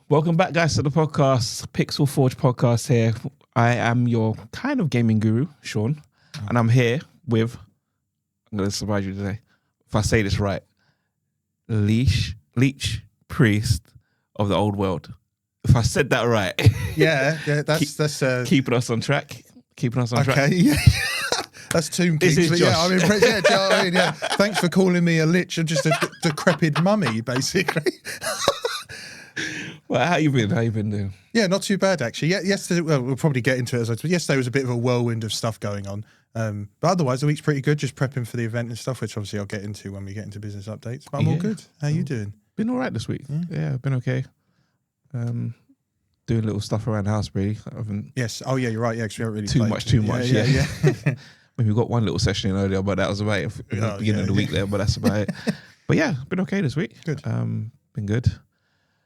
Welcome back, guys, to the podcast, Pixel Forge podcast here. I am your kind of gaming guru, Sean, and I'm here with, I'm going to surprise you today, if I say this right, Leech Priest of the Old World. If I said that right. Yeah, that's keeping us on track. Okay, yeah. That's Tomb Kings. This is Josh. Yeah, I'm impressed. Yeah, do you know what I mean? Yeah. Thanks for calling me a lich. I'm just a decrepit mummy, basically. Well, how you been doing? Yeah, not too bad, actually. Yeah, yesterday, well, we'll probably get into it. But yesterday was a bit of a whirlwind of stuff going on. But otherwise, the week's pretty good, just prepping for the event and stuff, which obviously I'll get into when we get into business updates. But I'm all good. How you doing? Been all right this week. Yeah, been okay. Doing little stuff around the house, really. Yes. Oh, yeah, you're right. Yeah, because we haven't really too played. much. Yeah. Maybe we got one little session in earlier, but that was about it. The beginning of the week there, but that's about it. But yeah, been okay this week. Good. Been good.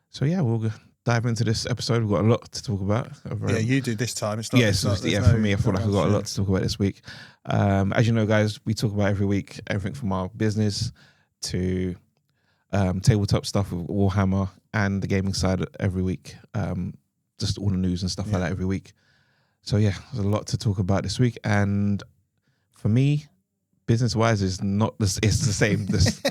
So yeah, we'll dive into this episode. We've got a lot to talk about. Yeah, you do this time. It's not. For me, I feel like I've got a lot to talk about this week. As you know, guys, we talk about every week everything from our business to tabletop stuff with Warhammer and the gaming side every week. Just all the news and stuff like that every week. So yeah, there's a lot to talk about this week. And for me, business-wise, is not this. It's the same. This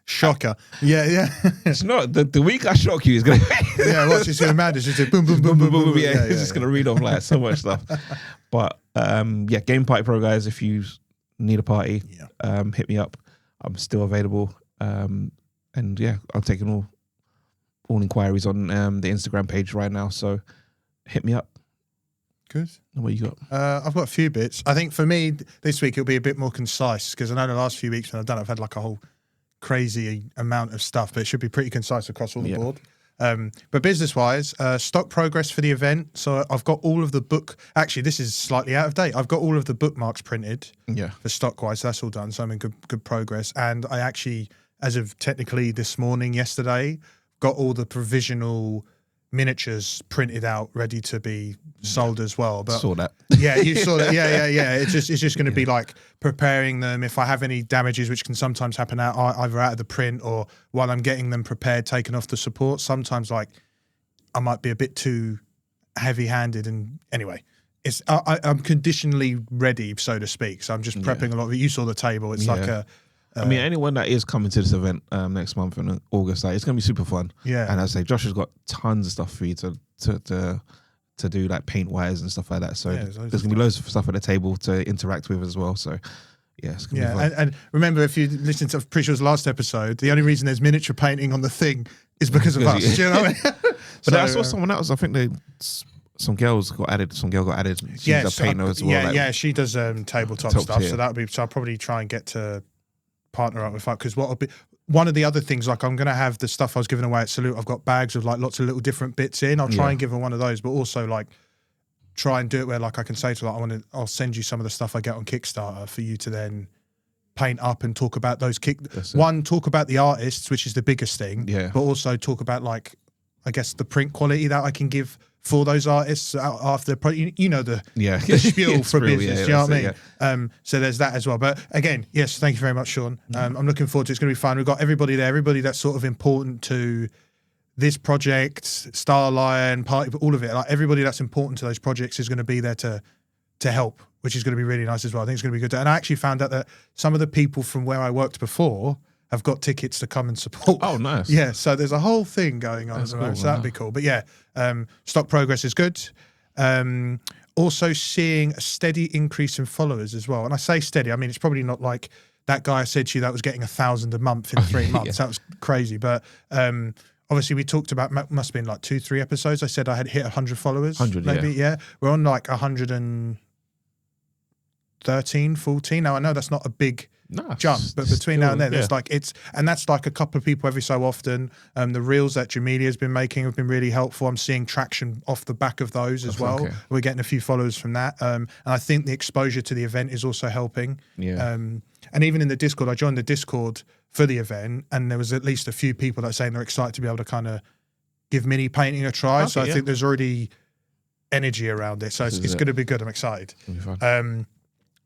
shocker. Yeah. It's not the week I shock you is gonna. Yeah, watch it's gonna matter. It's just boom, boom, boom, boom, boom. Yeah, it's just gonna read off like so much stuff. But yeah, Game Party Pro guys, if you need a party, hit me up. I'm still available. And yeah, I'm taking all inquiries on the Instagram page right now. So hit me up. Good. What you got? I've got a few bits. I think for me this week it'll be a bit more concise because I know the last few weeks when I've had like a whole crazy amount of stuff, but it should be pretty concise across all the board. But business-wise, stock progress for the event. So I've got all of the book. Actually, this is slightly out of date. I've got all of the bookmarks printed. Yeah. For stock-wise, so that's all done. So I'm in good progress. And I actually, as of technically this morning, yesterday, got all the provisional miniatures printed out, ready to be sold as well. But saw that. Yeah, you saw that. Yeah. It's just going to be like preparing them. If I have any damages, which can sometimes happen either out of the print or while I'm getting them prepared, taken off the support. Sometimes like I might be a bit too heavy-handed. And anyway, I'm conditionally ready, so to speak. So I'm just prepping a lot of it. You saw the table. It's like a. I mean, anyone that is coming to this event next month in August, like, it's going to be super fun. Yeah. And as I say, Josh has got tons of stuff for you to do, like paint wires and stuff like that. So there's going to be loads of stuff at the table to interact with as well. So yeah, it's going to be fun. And remember, if you listen to, I'm pretty sure it was last episode, the only reason there's miniature painting on the thing is because of us. Do you know what I mean? But I saw someone else, I think some girl got added. She's a painter as well. Yeah, she does tabletop stuff. So I'll probably try and get to partner up with that, because what will be one of the other things, like I'm going to have the stuff I was giving away at Salute. I've got bags with like lots of little different bits in. I'll try and give her one of those, but also like try and do it where like I can say to her, like, I'll send you some of the stuff I get on Kickstarter for you to then paint up and talk about those talk about the artists, which is the biggest thing, but also talk about like, I guess, the print quality that I can give for those artists after the the spiel for business. Do you know what I mean? So there's that as well. But again, yes, thank you very much, Sean. I'm looking forward to it. It's going to be fun. We've got everybody there, everybody that's sort of important to this project, Star Lion, Party, all of it. Like everybody that's important to those projects is going to be there to help, which is going to be really nice as well. I think it's going to be good. And I actually found out that some of the people from where I worked before have got tickets to come and support. Oh, nice. Yeah, so there's a whole thing going on. So that'd be cool. But yeah, stock progress is good. Also seeing a steady increase in followers as well. And I say steady, I mean, it's probably not like that guy I said to you that was getting 1,000 a month in 3 months. That was crazy. But obviously we talked about, must have been like 2-3 episodes. I said I had hit 100 followers. 100, maybe, yeah. We're on like 113, 14. Now I know that's not a big jump, but between now and then, there's like and that's like a couple of people every so often. The reels that Jamelia's been making have been really helpful. I'm seeing traction off the back of those as well. Okay. We're getting a few followers from that, and I think the exposure to the event is also helping. And even in the Discord, I joined the Discord for the event, and there was at least a few people that are saying they're excited to be able to kind of give mini painting a try. Okay, so I think there's already energy around it. So it's going to be good. I'm excited.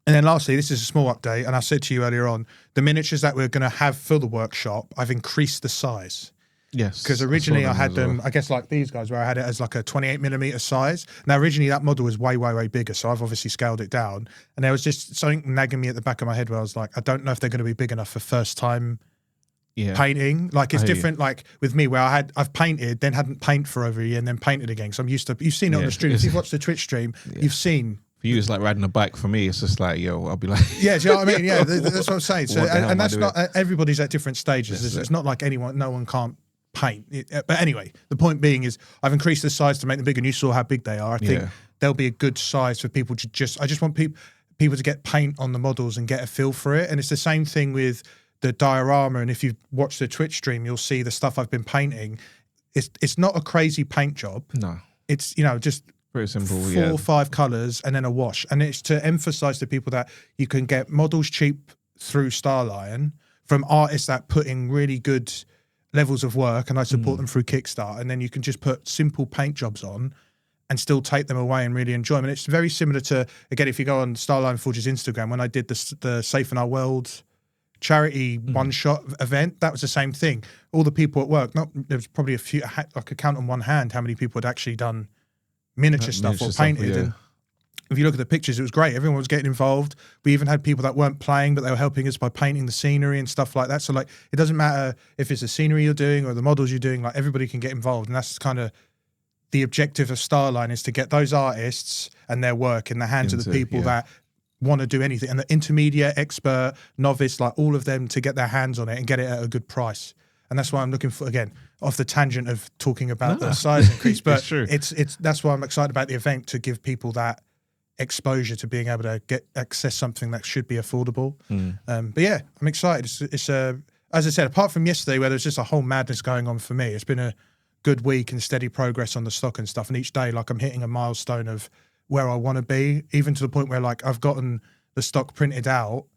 And then lastly, this is a small update, and I said to you earlier on, the miniatures that we're going to have for the workshop, I've increased the size. Yes. Because originally I had them, well. I guess like these guys, where I had it as like a 28mm size. Now, originally that model was way, way, way bigger. So I've obviously scaled it down. And there was just something nagging me at the back of my head where I was like, I don't know if they're going to be big enough for first time painting. Like it's different, like with me, where I've painted, then hadn't painted for over a year and then painted again. So I'm used to, you've seen it on the stream. If you've watched the Twitch stream, you've seen. For you, it's like riding a bike. For me, it's just like, yo, I'll be like... Yeah, do you know what I mean? Yeah, that's what I'm saying. So, and that's not, everybody's at different stages. It's not like no one can't paint. But anyway, the point being is I've increased the size to make them bigger, and you saw how big they are. I think they'll be a good size for people to I just want people to get paint on the models and get a feel for it. And it's the same thing with the diorama. And if you watch the Twitch stream, you'll see the stuff I've been painting. It's not a crazy paint job. No. It's, you know, just... Very simple, 4 or 5 colours and then a wash. And it's to emphasise to people that you can get models cheap through Starlion from artists that put in really good levels of work, and I support them through Kickstarter, and then you can just put simple paint jobs on and still take them away and really enjoy them. And it's very similar to, again, if you go on Starlion Forge's Instagram, when I did the Safe in Our World charity one-shot event, that was the same thing. All the people at work, there was probably a few, I could count on one hand how many people had actually done miniature stuff or painted. And if you look at the pictures, it was great. Everyone was getting involved. We even had people that weren't playing, but they were helping us by painting the scenery and stuff like that. So like, it doesn't matter if it's the scenery you're doing or the models you're doing, like everybody can get involved. And that's kind of the objective of Starline, is to get those artists and their work in the hands of the people that want to do anything. And the intermediate, expert, novice, like all of them, to get their hands on it and get it at a good price. And that's why I'm looking for, again, off the tangent of talking about the size increase, but it's that's why I'm excited about the event, to give people that exposure to being able to access something that should be affordable. But yeah, I'm excited. It's as I said, apart from yesterday where there's just a whole madness going on for me, it's been a good week and steady progress on the stock and stuff. And each day, like, I'm hitting a milestone of where I want to be, even to the point where like I've gotten the stock printed out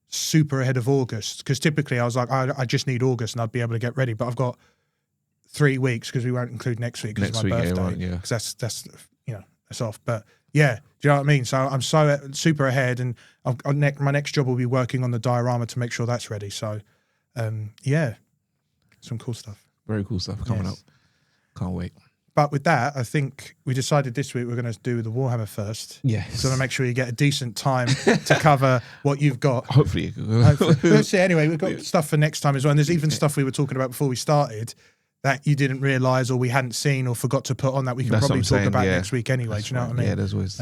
super ahead of August, because typically I was like, I just need August and I'd be able to get ready, but I've got 3 weeks, because we won't include next week because it's my birthday, because that's you know, that's off. But yeah, do you know what I mean? So I'm so super ahead, and my next job will be working on the diorama to make sure that's ready. So yeah, some cool stuff. Very cool stuff coming up. Can't wait. But with that, I think we decided this week we're going to do the Warhammer first. Yes. So to make sure you get a decent time to cover what you've got. Hopefully. We'll see. Anyway, we've got stuff for next time as well. And there's even stuff we were talking about before we started that you didn't realise or we hadn't seen or forgot to put on, that we can probably talk about next week anyway. That's do you know what I mean? Yeah, there's always...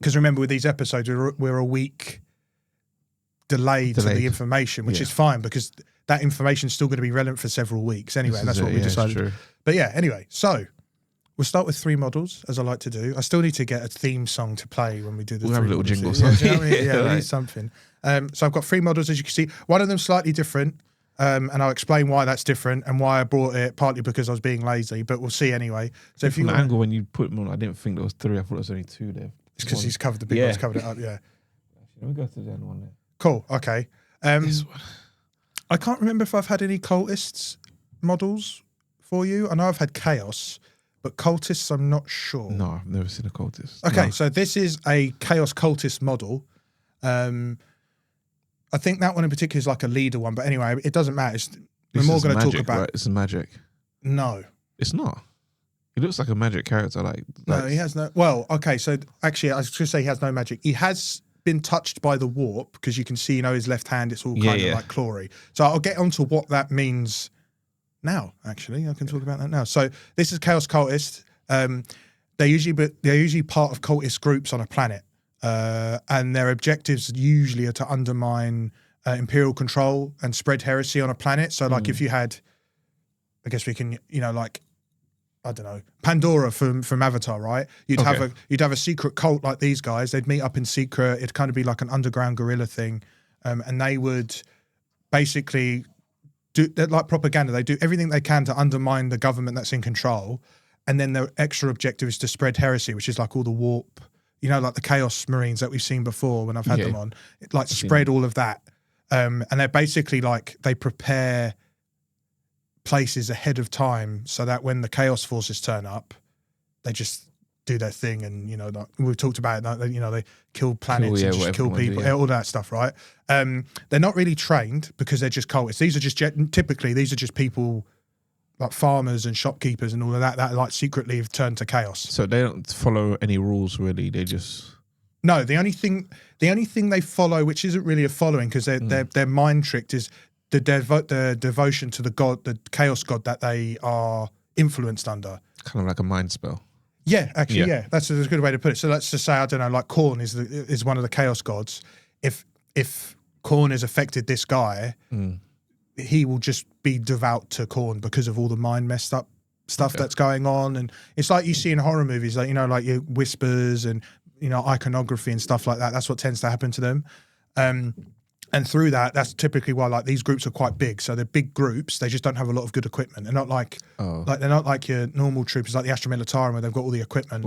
Because remember, with these episodes, we're a week delayed to the information, which is fine, because that information's still going to be relevant for several weeks anyway. That's what we decided. But yeah, anyway, so we'll start with 3 models, as I like to do. I still need to get a theme song to play when we do the we'll 3 have a little models. jingle. Do you know what I mean? Yeah, we need something. So I've got 3 models, as you can see. One of them slightly different, and I'll explain why that's different and why I brought it, partly because I was being lazy, but we'll see anyway. So if you from the angle when you put them on, I didn't think there was 3. I thought there was only 2 there. It's because he's covered the big ones, covered it up, yeah. Let me go to the other one there. Cool, okay. This one. I can't remember if I've had any cultists models for you. I know I've had Chaos, but cultists I'm not sure. No, I've never seen a cultist. Okay, so this is a Chaos cultist model. I think that one in particular is like a leader one, but anyway, it doesn't matter. We're more going to talk about... Right? It's a magic. No. It's not. He looks like a magic character. No, he has no... Well, okay, so actually, I was going to say he has no magic. He has been touched by the warp, because you can see, you know, his left hand, it's all kind of like chlory. So I'll get onto what that means now, actually. I can talk about that now. So this is Chaos Cultist. They're usually part of cultist groups on a planet. And their objectives usually are to undermine imperial control and spread heresy on a planet. So like if you had, I guess we can, you know, like, I don't know, Pandora from Avatar, right? You'd have a secret cult like these guys. They'd meet up in secret. It'd kind of be like an underground guerrilla thing. And they would basically do, like propaganda. They do everything they can to undermine the government that's in control. And then their extra objective is to spread heresy, which is like all the warp, you know, like the Chaos Marines that we've seen before when I've had them on, like spread all of that. And they're basically like, they prepare places ahead of time so that when the Chaos forces turn up, they just do their thing. And, you know, like we've talked about it, like, you know, they kill planets and just kill people, all that stuff, right? They're not really trained because they're just cultists. These are just, typically, these are just people like farmers and shopkeepers and all of that like secretly have turned to chaos. So they don't follow any rules really. They just no. The only thing they follow, which isn't really a following, because they're mind tricked, is the devotion to the god, the chaos god that they are influenced under. Kind of like a mind spell. Yeah, actually, yeah. That's a good way to put it. So let's just say, I don't know, like Khorne is one of the chaos gods. If Khorne has affected this guy, he will just be devout to Khorne because of all the mind messed up stuff that's going on. And it's like you see in horror movies, like, you know, like your whispers and, you know, iconography and stuff like that. That's what tends to happen to them. And through that, that's typically why like these groups are quite big. So they're big groups. They just don't have a lot of good equipment. They're not like they're not like your normal troopers, like the Astra Militarum, where they've got all the equipment,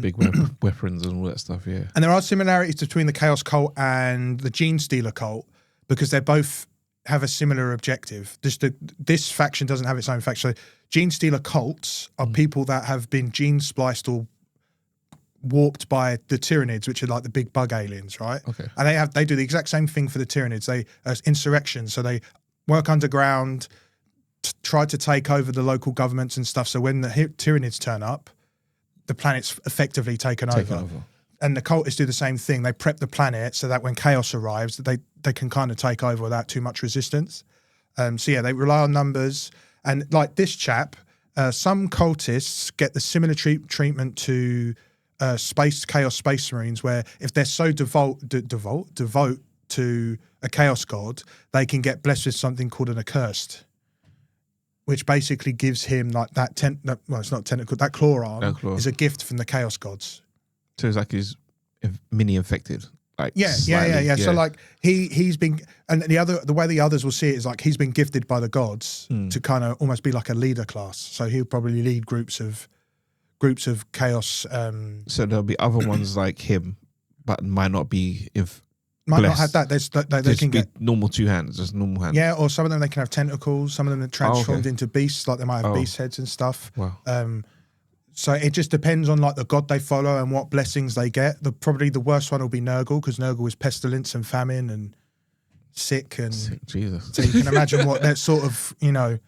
big weapons and all that stuff. Yeah. And there are similarities between the Chaos Cult and the Gene Stealer Cult because they both have a similar objective. This faction doesn't have its own faction. So Gene Stealer cults are people that have been gene spliced or warped by the Tyranids, which are like the big bug aliens, right? Okay. And they do the exact same thing for the Tyranids. They insurrection, so they work underground, try to take over the local governments and stuff. So when the Tyranids turn up, the planet's effectively taken over. And the cultists do the same thing. They prep the planet so that when chaos arrives, they can kind of take over without too much resistance. So yeah, they rely on numbers. And like this chap, some cultists get the similar treatment to Chaos Space Marines, where if they're so devote to a chaos god, they can get blessed with something called an accursed, which basically gives him like that it's not tentacle, that claw arm is a gift from the chaos gods. So it's like he's mini infected. Like yeah. So like he's been, and the way the others will see it is like he's been gifted by the gods to kind of almost be like a leader class. So he'll probably lead groups of chaos. So there'll be other ones like him, but might not be might not have that. They can get normal two hands, just normal hands. Yeah, or some of them they can have tentacles. Some of them are transformed into beasts, like they might have beast heads and stuff. Wow. So it just depends on like the god they follow and what blessings they get. Probably the worst one will be Nurgle, because Nurgle is pestilence and famine and sick. Jesus. So you can imagine what that sort of, you know,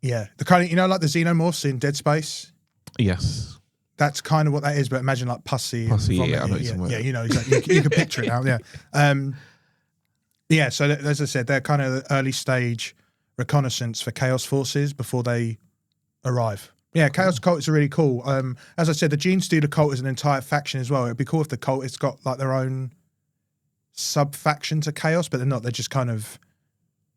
the kind of, you know, like the xenomorphs in Dead Space. Yes. That's kind of what that is, but imagine like pussy. Pussy, and I know you know, exactly. You can picture it now, yeah. So as I said, they're kind of the early stage reconnaissance for Chaos forces before they arrive. Yeah, Chaos cults are really cool. As I said, the Gene Stealer cult is an entire faction as well. It'd be cool if the cult it's got like their own sub-faction to Chaos, but they're not. They're just kind of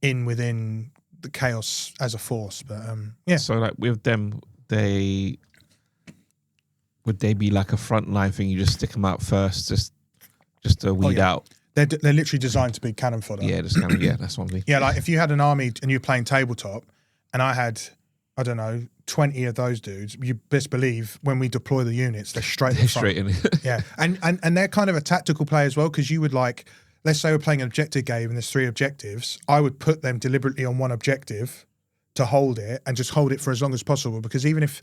within the Chaos as a force. But yeah. So like with them, would they be like a frontline thing? You just stick them out first, just to weed out. They're literally designed to be cannon fodder. Yeah, just kind of that's one thing. Yeah, like if you had an army and you're playing tabletop, and I had, I don't know, 20 of those dudes, you best believe when we deploy the units, they're straight in. Yeah, and they're kind of a tactical play as well, because you would like, let's say we're playing an objective game and there's 3 objectives, I would put them deliberately on one objective to hold it and just hold it for as long as possible, because even if,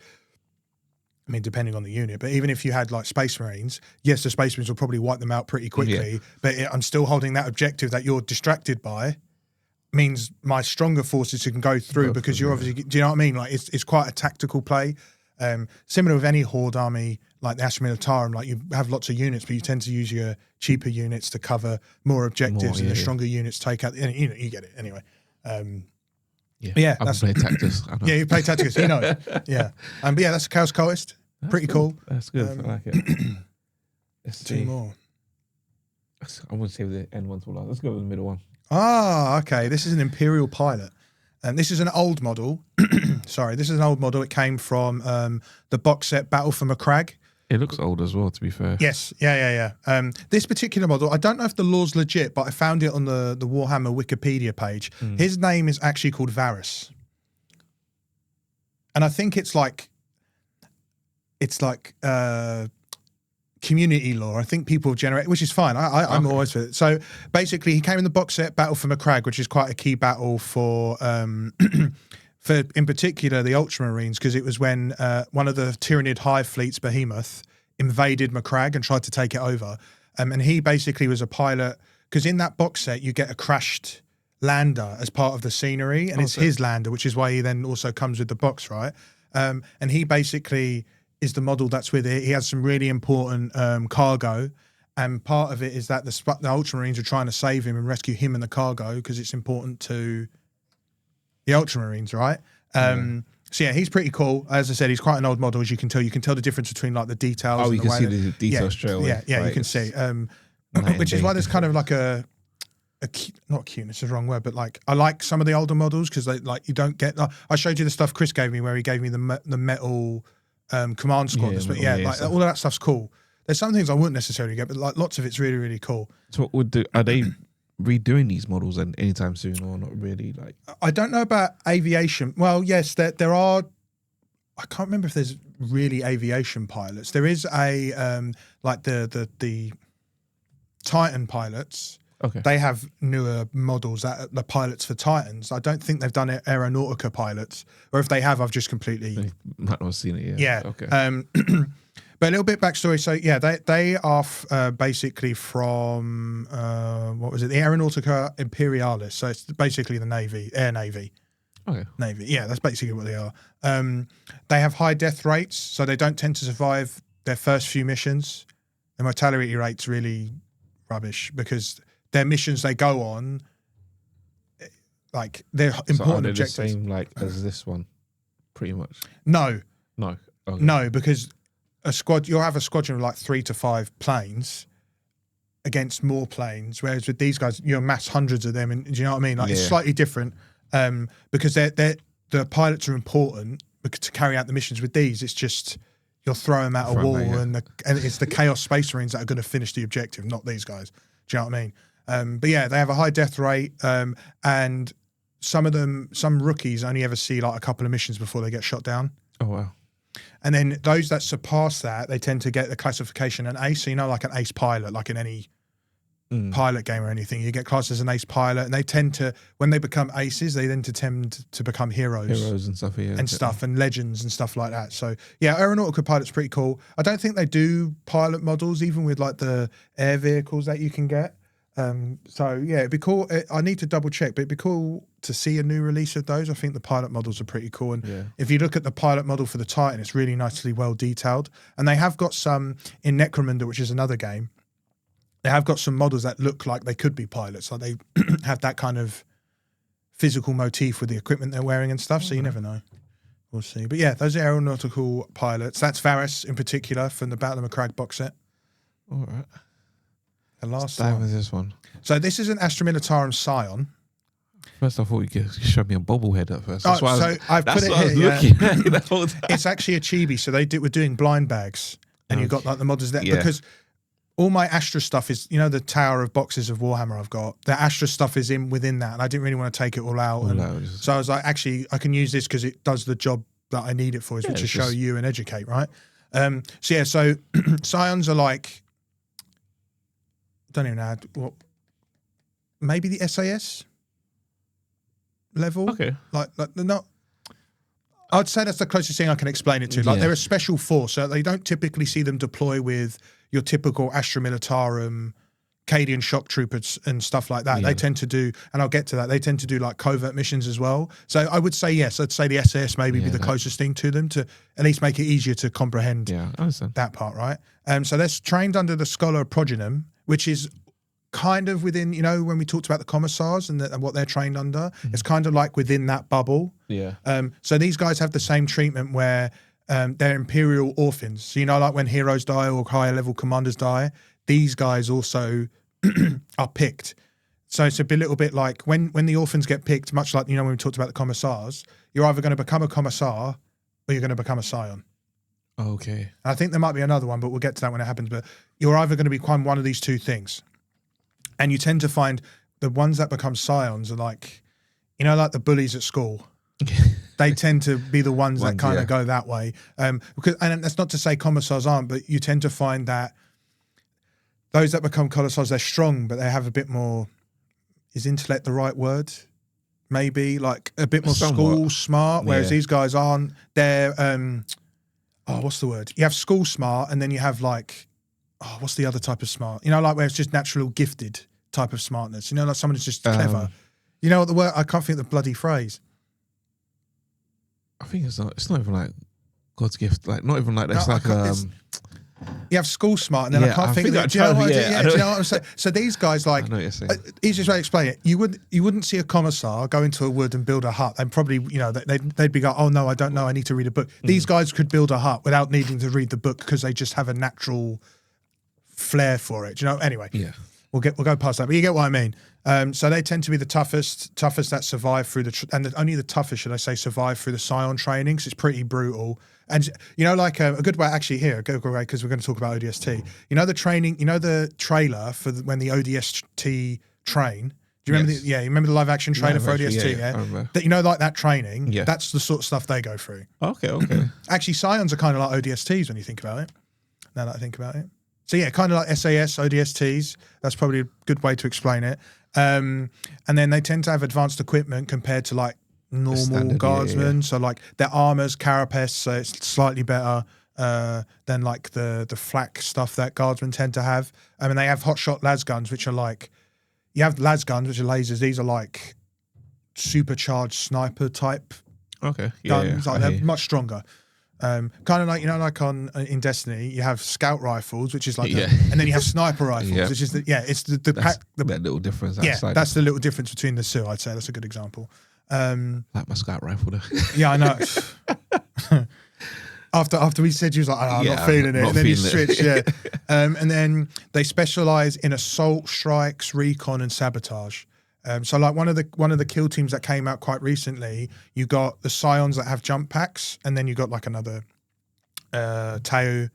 I mean, depending on the unit, but even if you had like Space Marines, yes, the Space Marines will probably wipe them out pretty quickly, but I'm still holding that objective that you're distracted by, means my stronger forces can go through, because you're obviously, do you know what I mean? Like it's quite a tactical play. Similar with any Horde army, like the Astra Militarum, like you have lots of units, but you tend to use your cheaper units to cover more objectives, and the stronger units take out, you know, you get it anyway. I've played Tactics. Yeah, you play Tactics, you know it. Yeah. But yeah, that's a Chaos Cultist. Pretty cool. That's good. I like it. Let's see. 2 more. I want to save the end one to last. Let's go with the middle one. Ah, okay. This is an Imperial pilot. And this is an old model. Sorry, this is an old model. It came from the box set Battle for Macragge. It looks old as well, to be fair. Yes, yeah. This particular model, I don't know if the lore's legit, but I found it on the Warhammer Wikipedia page. His name is actually called Varus. And I think it's like community lore. I think people generate, which is fine. I'm always for it. So basically, he came in the box set Battle for Macragge, which is quite a key battle for in particular the Ultramarines, because it was when one of the Tyranid hive fleets, Behemoth, invaded Macragge and tried to take it over. And he basically was a pilot, because in that box set you get a crashed lander as part of the scenery, and it's his lander, which is why he then also comes with the box, right? And he basically is the model that's with it. He has some really important cargo, and part of it is that the Ultramarines are trying to save him and rescue him and the cargo because it's important to the Ultramarines, right? So yeah, he's pretty cool. As I said, he's quite an old model, as you can tell. You can tell the difference between like the details. Oh, and you can see the details straight away. Yeah, you can see. Which is why there's kind of like not cuteness is the wrong word, but like I like some of the older models because they like you don't get. I showed you the stuff Chris gave me where he gave me the metal command squad. But yeah, like all of that stuff's cool. There's some things I wouldn't necessarily get, but like lots of it's really, really cool. So are they redoing these models anytime soon or not really? Like I don't know about aviation. Well, yes, there are. I can't remember if there's really aviation pilots. There is a like the Titan pilots. Okay. They have newer models that are the pilots for Titans. I don't think they've done Aeronautica pilots, or if they have, I've just completely might not have seen it. Yeah. Okay. But a little bit backstory. So yeah, they are basically from what was it? The Aeronautica Imperialis. So it's basically the Navy, Air Navy. Okay. Navy. Yeah, that's basically what they are. They have high death rates, so they don't tend to survive their first few missions. The mortality rate's really rubbish because their missions they go on, like they're important objectives. The same like as this one, pretty much. No. Okay. No, because you'll have a squadron of like 3 to 5 planes against more planes, whereas with these guys you amass hundreds of them, and do you know what I mean? Like it's slightly different because the pilots are important to carry out the missions. With these, it's just you'll throw them at a wall, and it's the Chaos Space Marines that are going to finish the objective, not these guys. Do you know what I mean? But yeah, they have a high death rate, and some rookies only ever see like a couple of missions before they get shot down. Oh wow! And then those that surpass that, they tend to get the classification an ace. So you know, like an ace pilot, like in any pilot game or anything, you get classed as an ace pilot, and they tend to, when they become aces, they then tend to become heroes and stuff, and legends and stuff like that. So yeah, Aeronautica pilot's pretty cool. I don't think they do pilot models even with like the air vehicles that you can get. So yeah, it'd be cool. I need to double check, but it'd be cool to see a new release of those. I think the pilot models are pretty cool. And if you look at the pilot model for the Titan, it's really nicely well detailed. And they have got some in Necromunda, which is another game. They have got some models that look like they could be pilots. Like they have that kind of physical motif with the equipment they're wearing and stuff. So you never know. We'll see. But yeah, those are aeronautical pilots. That's Varys in particular from the Battle of Macragge box set. All right. The last one. one. This one. So this is an Astra Militarum Scion. First, I thought you showed me a bobblehead at first. That's why I've put it here. It's actually a chibi. So we're doing blind bags, and you've got like the models there because all my Astra stuff is, you know, the tower of boxes of Warhammer I've got. The Astra stuff is within that, and I didn't really want to take it all out. So I was like, actually, I can use this because it does the job that I need it for, which is to show you and educate, right? So Scions are like, don't even know what, maybe the SAS level. Okay. Like they're not. I'd say that's the closest thing I can explain it to. Like they're a special force, so they don't typically see them deploy with your typical Astra Militarum, Cadian shock troopers and stuff like that. They tend to do, and I'll get to that, they tend to do like covert missions as well. So I would say yes, I'd say the SAS maybe be the closest thing to them to at least make it easier to comprehend that part, right? So they're trained under the Scholar of Progenum, which is kind of within, you know, when we talked about the commissars and what they're trained under, it's kind of like within that bubble. So these guys have the same treatment where they're Imperial orphans. So, you know, like when heroes die or higher level commanders die, these guys also are picked. So it's a little bit like when the orphans get picked, much like, you know, when we talked about the commissars, you're either going to become a commissar or you're going to become a scion. Okay. And I think there might be another one, but we'll get to that when it happens. But you're either going to become one of these two things. And you tend to find the ones that become scions are like, you know, like the bullies at school. They tend to be the ones that kind of go that way. Because, and that's not to say commissars aren't, but you tend to find that those that become commissars, they're strong, but they have a bit more, is intellect the right word? Maybe like a bit more school smart, whereas these guys aren't. They're, what's the word? You have school smart, and then you have like, what's the other type of smart? You know, like where it's just natural gifted type of smartness. You know, like someone who's just clever. You know what the word? I can't think of the bloody phrase. I think it's not even like God's gift. Like not even like that's like you have school smart, and then I can't think of it. Do you know what I'm saying? So these guys, like, I know what you're saying. Easiest way to explain it, you wouldn't see a commissar go into a wood and build a hut. And probably, they'd be like, oh no, I don't know, I need to read a book. These guys could build a hut without needing to read the book because they just have a natural flair for it. Do you know? Anyway, we'll go past that, but you get what I mean. So they tend to be the toughest that survive through only the toughest, should I say, survive through the Scion training, because it's pretty brutal. And like a good way, actually, here, a good way, because we're going to talk about ODST. The training, the trailer for when the ODST train. Do you remember? You remember the live action trailer for ODST? Yeah. That like that training. Yeah. That's the sort of stuff they go through. Okay. Actually, Scions are kind of like ODSTs when you think about it. Now that I think about it. So yeah, kind of like SAS, ODSTs. That's probably a good way to explain it. And then they tend to have advanced equipment compared to like normal guardsmen. So like their armor's carapace, so it's slightly better than like the flak stuff that guardsmen tend to have. I mean, they have hotshot las guns, which are like, you have las guns, which are lasers. These are like supercharged sniper type guns. Like they're much stronger. Kind of like, like in Destiny, you have scout rifles, which is like, and then you have sniper rifles, which is it's the that little difference. That's the little difference between the two. I'd say that's a good example. Like my scout rifle, though. Yeah, I know. After we said, you was like, I'm not feeling it, and then you switch, and then they specialize in assault, strikes, recon, and sabotage. So like one of the kill teams that came out quite recently, you got the Scions that have jump packs, and then you got like another Tau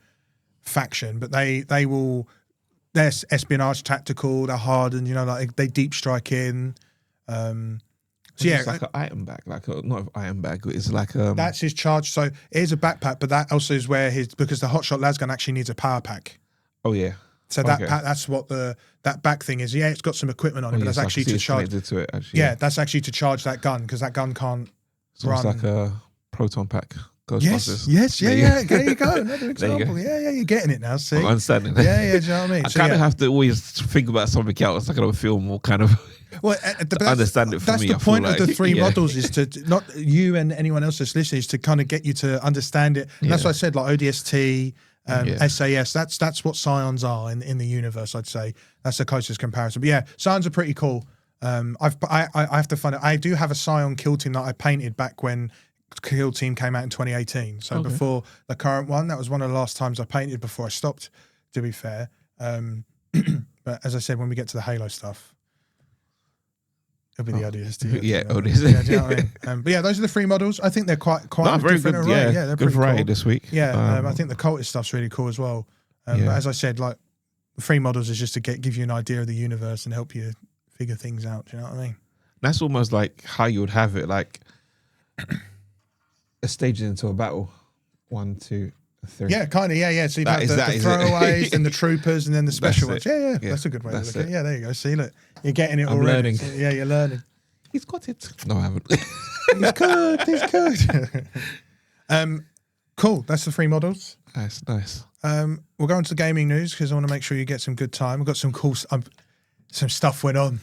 faction, but they're espionage tactical, they're hardened, like they deep strike in. So it's like an item bag, not an item bag. It's like that's his charge. So it is a backpack, but that also is where because the hotshot lasgun actually needs a power pack. Oh yeah. So that's what that back thing is. Yeah, it's got some equipment on it, but that's actually to charge. To it, actually, that's actually to charge that gun, because that gun can't run. It's like a proton pack. Yes, yeah. There you go. Another example. Yeah, you're getting it now. See, I'm understanding. Yeah, do you know what I mean? I kind of have to always think about something else, like a film, or kind of. Well, understand it for me. That's the point of the three models, is to not you and anyone else that's listening, is to kind of get you to understand it. And that's what I said, like ODST, SAS. That's what Scions are in the universe. I'd say that's the closest comparison. But yeah, Scions are pretty cool. I have to find it. I do have a Scion kill team that I painted back when Kill Team came out in 2018. So before the current one, that was one of the last times I painted before I stopped. To be fair, but as I said, when we get to the Halo stuff. It'll be the ODST. Yeah, ODST. Do you know what I mean? But yeah, those are the three models. I think they're quite very different good. array. Yeah, they're good variety cool this week. Yeah, I think the cultist stuff's really cool as well. But as I said, like the three models is just to give you an idea of the universe and help you figure things out. Do you know what I mean? That's almost like how you would have it, like a stage into a battle. 1, 2, 3. Yeah, kind of. Yeah. So you have the throwaways, and the troopers, and then the special ones. Yeah. That's a good way to look at it. Yeah, there you go. See, look, you're getting it already. Learning. So, yeah, you're learning. He's got it. No, I haven't. He's good. Cool. That's the three models. Nice. We'll go into the gaming news, because I want to make sure you get some good time. We've got some cool, some stuff went on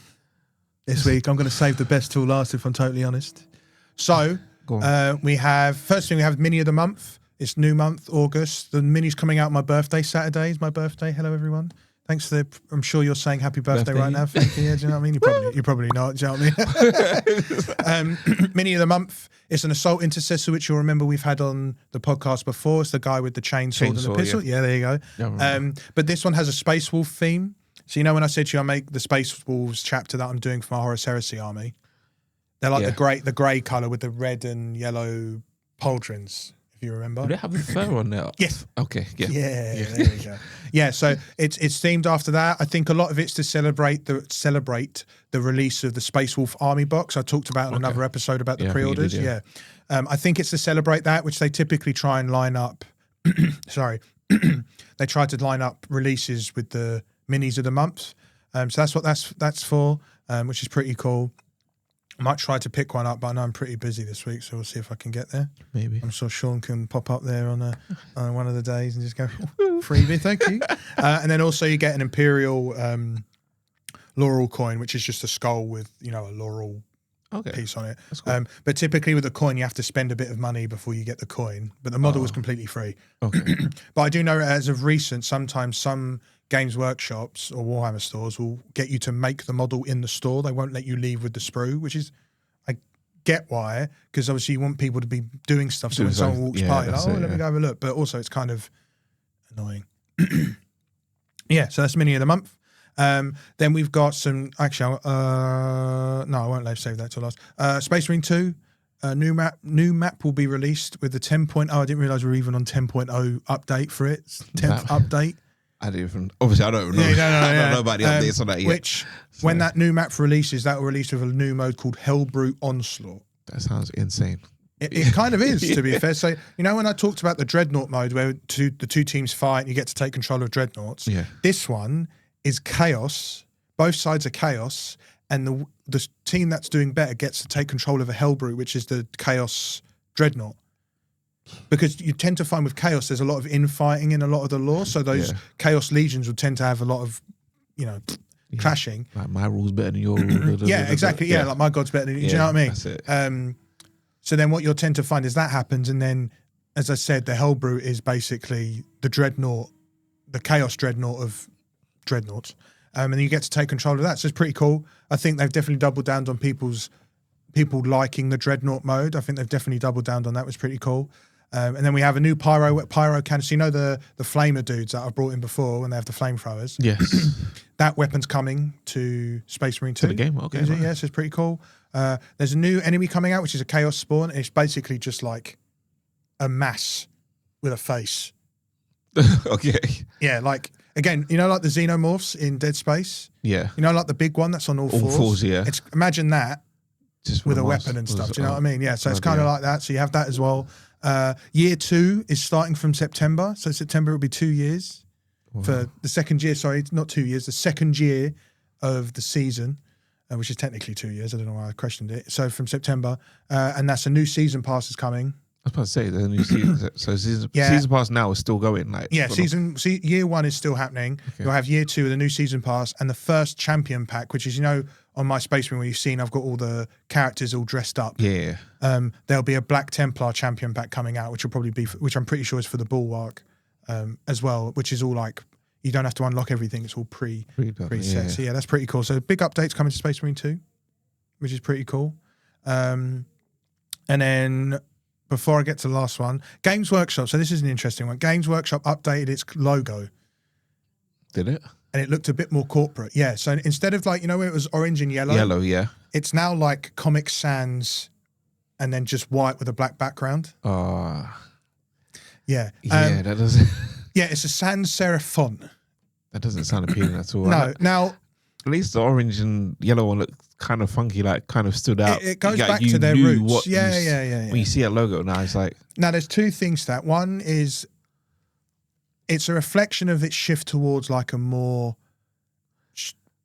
this week. I'm going to save the best till last, if I'm totally honest. So we have mini of the month. It's new month, August. The mini's coming out my birthday. Saturday is my birthday. Hello, everyone. Thanks for I'm sure you're saying happy birthday right now. Thank you. Yeah, do you know what I mean? You're probably not. Do you know what I mean? Mini of the month. It's an assault intercessor, which you'll remember we've had on the podcast before. It's the guy with the chainsaw and the pistol. Yeah, there you go. Yeah, but this one has a Space Wolf theme. So when I said to you I make the Space Wolves chapter that I'm doing for my Horus Heresy army, they're like the grey colour with the red and yellow pauldrons. If you remember, do they have the fur on there? Yes. Okay. Yeah. There you go. Yeah. So it's themed after that. I think a lot of it's to celebrate the release of the Space Wolf Army box. I talked about in another episode about the pre-orders. Yeah. I think it's to celebrate that, which they typically try and line up. Sorry, they try to line up releases with the minis of the month. So that's what that's for, which is pretty cool. I might try to pick one up, but I know I'm pretty busy this week, so we'll see if I can get there. Maybe. I'm sure Sean can pop up there on one of the days and just go, freebie, thank you. And then also you get an Imperial laurel coin, which is just a skull with, a laurel piece on it. That's cool. But typically with the coin, you have to spend a bit of money before you get the coin. But the model was completely free. Okay. But I do know as of recent, sometimes some Games Workshops or Warhammer stores will get you to make the model in the store. They won't let you leave with the sprue, which is, I get why, because obviously you want people to be doing stuff. So when someone walks by, you're like, let me go have a look. But also it's kind of annoying. Yeah, so that's Mini of the Month. Then we've got some, actually, no, I won't save that till last. Space Marine 2, new map will be released with the 10.0. I didn't realise we were even on 10.0 update for it. 10th update. I don't even, obviously I don't know. I don't know about the updates on that yet. Which, when that new map releases, that will release with a new mode called Hellbrute Onslaught. That sounds insane. It kind of is, to be fair. So, you know, when I talked about the Dreadnought mode where the two teams fight and you get to take control of Dreadnoughts, this one is chaos. Both sides are chaos, and the team that's doing better gets to take control of a Hellbrute, which is the Chaos Dreadnought. Because you tend to find with chaos, there's a lot of infighting in a lot of the lore. So those chaos legions would tend to have a lot of, you know, clashing. Like my rule's better than your rule. Yeah, exactly. Yeah, like my god's better than you. Do you know what I mean? That's it. So then what you'll tend to find is that happens, and then, as I said, the Hellbrute is basically the Dreadnought, the Chaos Dreadnought of Dreadnoughts. And you get to take control of that. So it's pretty cool. I think they've definitely doubled down on people liking the Dreadnought mode. I think they've definitely doubled down on that. It was pretty cool. And then we have a new pyro cannon. So you know the flamer dudes that I've brought in before when they have the flamethrowers? Yes. That weapon's coming to Space Marine 2. To the game? Okay. Yeah, so it's pretty cool. There's a new enemy coming out, which is a Chaos Spawn. And it's basically just like a mass with a face. Okay. Yeah, like, again, you know, like the Xenomorphs in Dead Space? Yeah. You know, like the big one that's on all fours? All fours, yeah. Imagine that just with a weapon and stuff. Do you know what I mean? Yeah, so it's kind of like that. So you have that as well. Year 2 is starting from September. So September will be 2 years. Wow. For the second year, sorry, not 2 years, the second year of the season, which is technically 2 years. I don't know why I questioned it. So from September, and that's a new season pass is coming. I was about to say, the new season. So season pass now is still going. Like, yeah, year 1 is still happening. Okay. You'll have year 2 with a new season pass and the first champion pack, which is, you know, on my Space Marine where you've seen I've got all the characters all dressed up. Yeah. There'll be a Black Templar champion pack coming out, which will probably be, which I'm pretty sure is for the Bulwark as well, which is all like, you don't have to unlock everything. It's all preset. Yeah. So yeah, that's pretty cool. So big updates coming to Space Marine 2, which is pretty cool. And then before I get to the last one, Games Workshop. So this is an interesting one. Games Workshop updated its logo. Did it? And it looked a bit more corporate. Yeah. So instead of like, you know, where it was orange and yellow. Yellow, yeah. It's now like Comic Sans and then just white with a black background. Yeah. Yeah, that doesn't... Yeah, it's a sans serif font. That doesn't sound appealing at all. No, now... At least the orange and yellow one looked kind of funky, like kind of stood out. It goes back to their roots. Yeah. When you see a logo now, it's like... Now, there's two things to that. One is it's a reflection of its shift towards like a more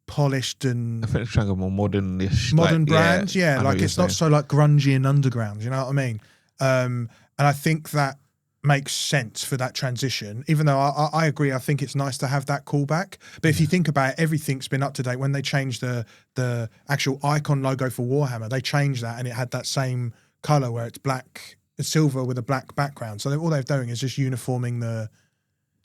polished and... I think it's trying to go more modern-ish. Modern brand, yeah. Like it's not so like grungy and underground, you know what I mean? And I think that makes sense for that transition, even though I agree, I think it's nice to have that callback. But if you think about it, everything's been up to date. When they changed the actual icon logo for Warhammer, they changed that and it had that same colour where it's black, silver with a black background. So all they're doing is just uniforming the...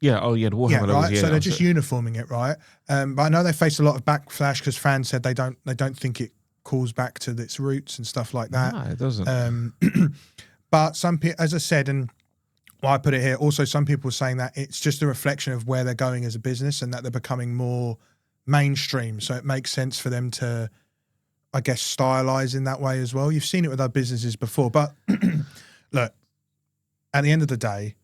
Yeah, the Warhammer logo. Right? So they're just uniforming it, right? But I know they faced a lot of backlash because fans said they don't think it calls back to its roots and stuff like that. No, it doesn't. But some people, as I said, and well, I put it here, also some people are saying that it's just a reflection of where they're going as a business and that they're becoming more mainstream. So it makes sense for them to, I guess, stylize in that way as well. You've seen it with other businesses before. But look, at the end of the day,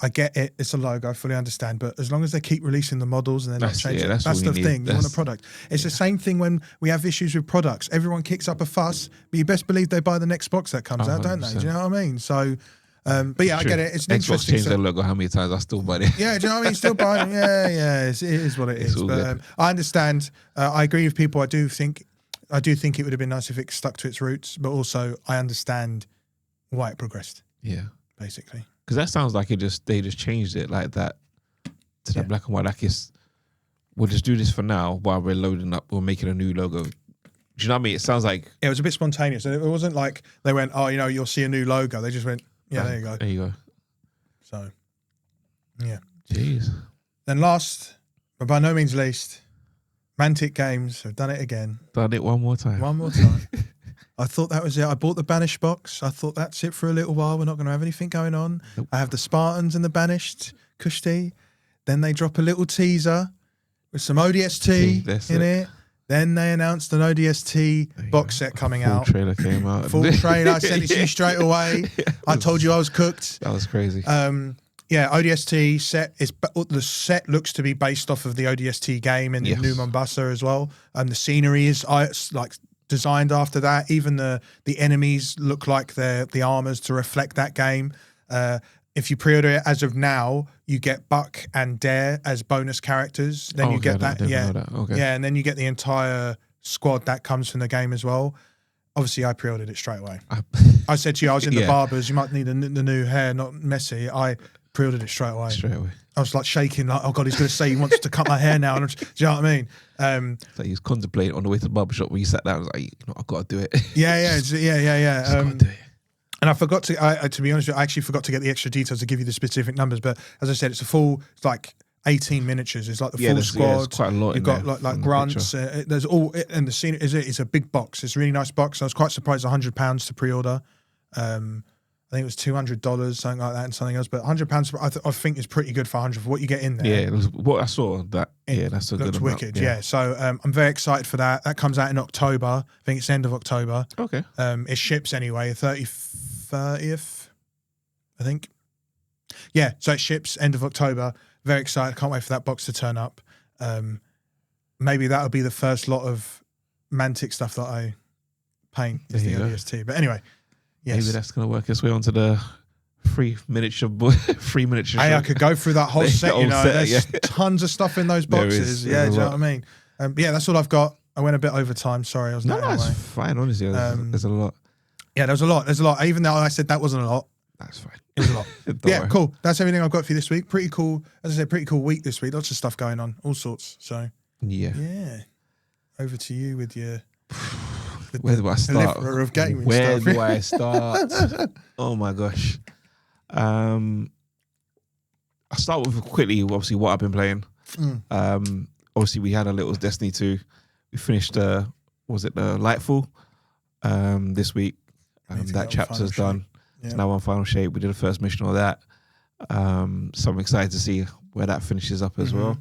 I get it. It's a logo. I fully understand. But as long as they keep releasing the models and they're not changing, that's the thing. You want a product. It's the same thing when we have issues with products. Everyone kicks up a fuss, but you best believe they buy the next box that comes out, don't they? Do you know what I mean? So... but yeah, I get it. It's an interesting. Xbox changed their logo how many times? I still buy it. Yeah, do you know what I mean? Still buying it. Yeah. It is what it is. But I understand. I agree with people. I do think it would have been nice if it stuck to its roots. But also, I understand why it progressed. Yeah, basically. Because that sounds like they just changed it like that to that black and white. Like we'll just do this for now while we're loading up. We're making a new logo Do you know what I mean? It sounds like it was a bit spontaneous. It wasn't like they went, oh, you'll see a new logo. They just went, yeah, there you go. There you go. So, yeah. Jeez. Then last, but by no means least, Mantic Games have done it again. Done it one more time. One more time. I thought that was it. I bought the Banished box. I thought that's it for a little while. We're not going to have anything going on. Nope. I have the Spartans and the Banished Kushti. Then they drop a little teaser with some ODST in it. Then they announced an ODST box set coming out. Full trailer came out. Full trailer. I sent it to you straight away. I told you I was cooked. That was crazy. Yeah, ODST set is the set looks to be based off of the ODST game in New Mombasa as well. The scenery is like designed after that. Even the enemies look like the armors to reflect that game. If you pre-order it as of now, you get Buck and Dare as bonus characters. Then you get that. Yeah, and then you get the entire squad that comes from the game as well. Obviously, I pre-ordered it straight away. I said to you, I was in the barbers. You might need the new hair, not messy. I pre-ordered it straight away. I was like shaking, like, oh God, he's going to say he wants to cut my hair now. And do you know what I mean? So he was contemplating on the way to the barbershop when you sat down. I was like, I've got to do it. Yeah. Just got to do it. And I forgot to be honest with you, I actually forgot to get the extra details to give you the specific numbers. But as I said, it's like 18 miniatures. It's like the full squad. Yeah, there's quite a lot. You've got like grunts. There's all, and the scene it's a big box. It's a really nice box. I was quite surprised. £100 to pre-order. I think it was $200, something like that, and something else. But £100, I think is pretty good for 100 for what you get in there. Yeah, what I saw that. That's a good amount. Wicked. Yeah. So I'm very excited for that. That comes out in October. I think it's end of October. Okay. It ships anyway, 30th, I think. Yeah. So it ships end of October. Very excited. Can't wait for that box to turn up. Maybe that'll be the first lot of Mantic stuff that I paint is the ODST. But anyway. Yes. Maybe that's going to work its way onto the free miniature Hey, I could go through that whole set, There's tons of stuff in those boxes. Do you know what I mean? Yeah, that's all I've got. I went a bit over time. Sorry, I was not. No, that's fine, honestly. There's a lot. Yeah, there's a lot. Even though I said that wasn't a lot. That's fine. It was a lot. Yeah, cool. That's everything I've got for you this week. Pretty cool. As I said, pretty cool week this week. Lots of stuff going on. All sorts. So, yeah. Over to you with your... Where do I start? Of gaming Where stuff. do I start? Oh my gosh. I'll start with quickly, obviously, what I've been playing. Obviously, we had a little Destiny 2. We finished, was it the Lightfall this week? That chapter's done. It's now on final shape. We did the first mission of that. So I'm excited to see where that finishes up as well.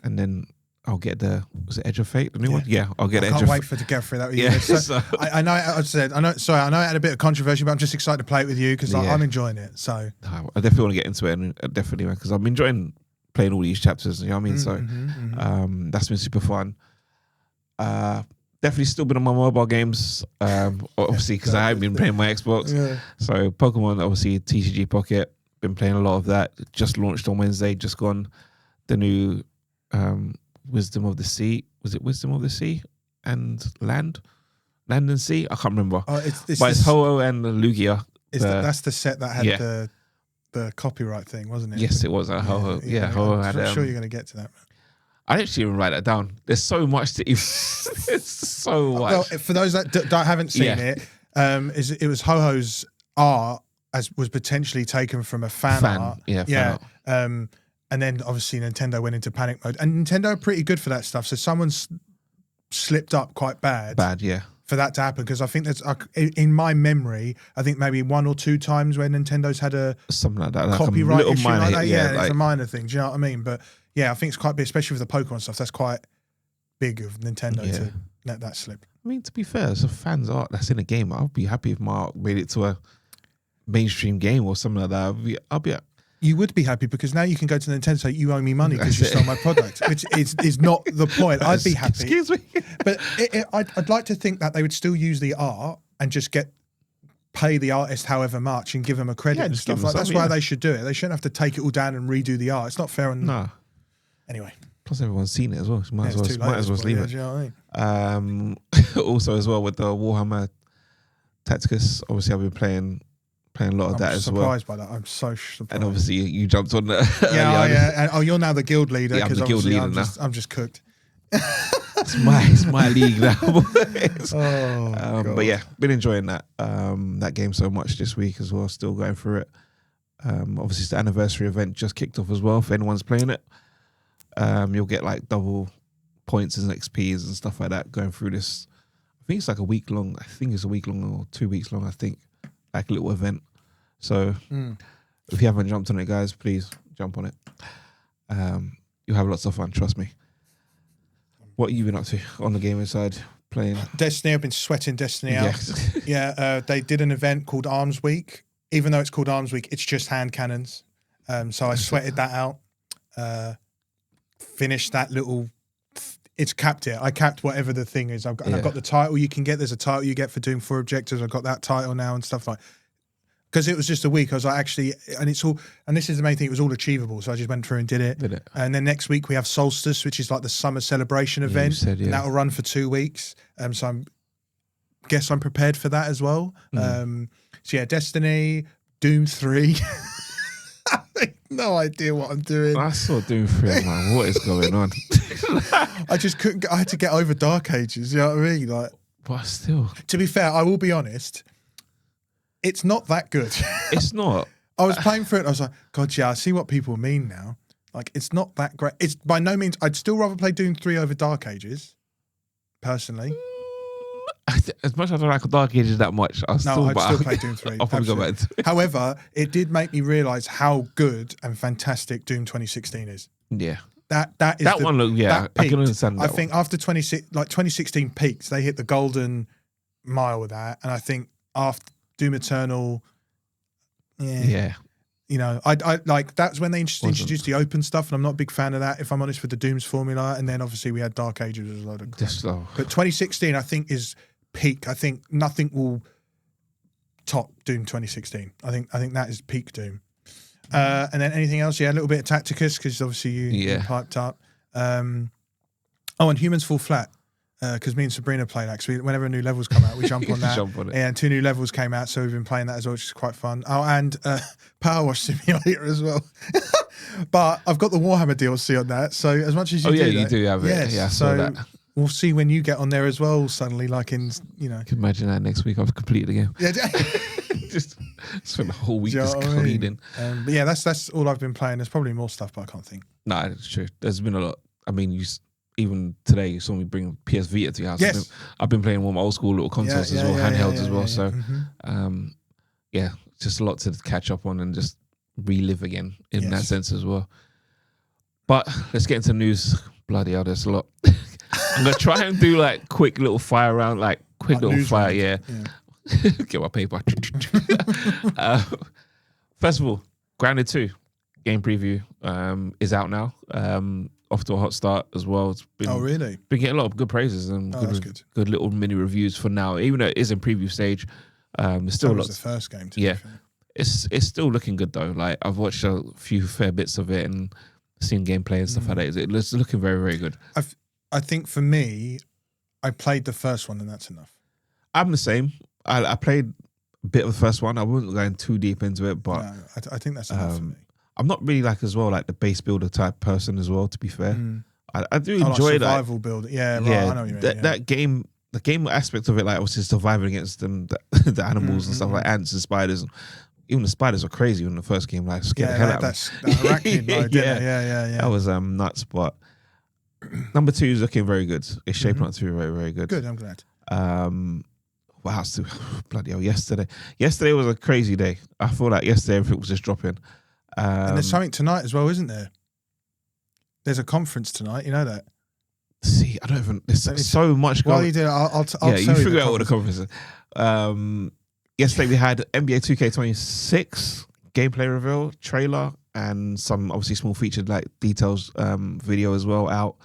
And then I'll get was it Edge of Fate, the new one? Yeah, I'll get Edge of Fate. I can't wait to get through that with you. So, I know I know it had a bit of controversy, but I'm just excited to play it with you because I'm enjoying it. So I definitely want to get into it, and definitely, because I'm enjoying playing all these chapters, you know what I mean? That's been super fun. Definitely still been on my mobile games, obviously, because I haven't been playing my Xbox. So Pokemon, obviously, TCG Pocket, been playing a lot of that. Just launched on Wednesday, just gone. The new Wisdom of the Sea. Was it Wisdom of the Sea and Land and Sea? I can't remember. It's Ho-Oh and Lugia. That's the set that had the copyright thing, wasn't it? Yes, it was. Ho-Oh. Yeah, Ho-Oh had. I'm sure you're going to get to that. I didn't even write that down. There's so much to even. It's so much. Well, for those that haven't seen it, it was Ho-Ho's art was potentially taken from a fan art. Fan art. And then obviously Nintendo went into panic mode, and Nintendo are pretty good for that stuff. So someone's slipped up quite bad. For that to happen, because I think that's in my memory. I think maybe 1 or 2 times where Nintendo's had something like that, copyright issue like that. It's a minor thing. Do you know what I mean? But yeah, I think it's quite big, especially with the Pokemon stuff. That's quite big of Nintendo to let that slip. I mean, to be fair, as a fan's art that's in a game, I'll be happy if my art made it to a mainstream game or something like that. I'll be. You would be happy because now you can go to Nintendo and say, you owe me money because you stole my product, which is not the point. I'd be happy. Excuse me. But I'd like to think that they would still use the art and just pay the artist however much and give them a credit and stuff like that. That's why they should do it. They shouldn't have to take it all down and redo the art. It's not fair. No. Anyway. Plus everyone's seen it as well. So might as well leave it. Do you know what I mean? Also as well with the Warhammer Tacticus, obviously I've been playing a lot of that as well. I'm surprised by that. I'm so surprised. And obviously you jumped on that. Yeah. And, you're now the guild leader. Yeah, I'm the guild leader I'm just cooked. It's my league now. God. But yeah, been enjoying that game so much this week as well. Still going through it. Obviously, it's the anniversary event just kicked off as well. If anyone's playing it, you'll get like double points and XPs and stuff like that going through this. I think it's like a week long. I think it's a week long or 2 weeks long. I think like a little event. So if you haven't jumped on it, guys, please jump on it. You'll have lots of fun. Trust me. What have you been up to on the gaming side? Playing Destiny. I've been sweating Destiny out. Yes. Yeah, they did an event called Arms Week. Even though it's called Arms Week, it's just hand cannons. So I sweated that out. Finished that little. It's capped it. I capped whatever the thing is. I've got the title you can get. There's a title you get for doing 4 objectives. I've got that title now and stuff like. Because it was just a week, I was like, actually, and it's all, and this is the main thing, it was all achievable. So I just went through and did it. And then next week we have Solstice, which is like the summer celebration event. And that'll run for 2 weeks. So guess I'm prepared for that as well. So yeah, Destiny, Doom 3. I have no idea what I'm doing. I saw Doom 3, man. What is going on? I just couldn't, I had to get over Dark Ages, you know what I mean? Like, but still. To be fair, I will be honest, it's not that good. It's not. I was playing through it. I was like, God, yeah, I see what people mean now. Like, it's not that great. It's by no means. I'd still rather play Doom 3 over Dark Ages, personally. As much as I don't like Dark Ages that much, I'd still play Doom 3. I'll probably go back to it. However, it did make me realise how good and fantastic Doom 2016 is. Yeah. That is that one. Look, yeah, I can understand that. I think after 2016 peaks, they hit the golden mile with that, and I think after Doom Eternal, you know, I like that's when they introduced the open stuff, and I'm not a big fan of that, if I'm honest, with the Doom's formula. And then obviously we had Dark Ages as a load of crap. But 2016, I think, is peak. I think nothing will top Doom 2016. I think that is peak Doom. And then anything else? Yeah, a little bit of Tacticus, because obviously you piped up. And Humans Fall Flat. Because me and Sabrina play that. Because whenever new levels come out, we jump on that. And 2 new levels came out, so we've been playing that as well, which is quite fun. Oh, and Power Wash Simulator as well. But I've got the Warhammer DLC on that, so as much as you you do have it. Yes, yeah, I saw that. We'll see when you get on there as well. Suddenly, like in, you know. I can imagine that next week I've completed the game. Yeah, just spent the whole week just cleaning. But yeah, that's all I've been playing. There's probably more stuff, but I can't think. No, it's true. There's been a lot. I mean, even today you saw me bring PS Vita to your house. Yes. I've been playing one of my old school little consoles as well, handhelds as well. So, just a lot to catch up on and just relive again in that sense as well. But let's get into news. Bloody hell, there's a lot. I'm gonna try and do like quick little fire round, like quick little fire. Yeah. Get my paper. First of all, Grounded 2 game preview is out now. Off to a hot start as well. It's been, really? Been getting a lot of good praises and good little mini reviews for now. Even though it is in preview stage, there's still lots. The first game. It's still looking good though. Like I've watched a few fair bits of it and seen gameplay and stuff like that. It's looking very, very good. I think for me, I played the first one and that's enough. I'm the same. I played a bit of the first one. I wasn't going too deep into it, but no, I think that's enough for me. I'm not really like the base builder type person as well, to be fair. I do enjoy like survival build. Yeah, right. I know what you mean. That game, the game aspect of it, like obviously surviving against them, the animals and stuff like ants and spiders. Even the spiders were crazy in the first game, like scared the hell out of me. That arachnid mode, yeah. That was nuts, but number 2 is looking very good. It's shaping up to be very, very good. Good, I'm glad. Wow, bloody hell, yesterday. Yesterday was a crazy day. I feel like yesterday everything was just dropping. And there's something tonight as well, isn't there? There's a conference tonight, you know that? See, I don't even. There's so much going on. While you do it, I'll tell you. You figure out what the conference is. Yesterday we had NBA 2K26 gameplay reveal, trailer, and some obviously small featured like details video as well out.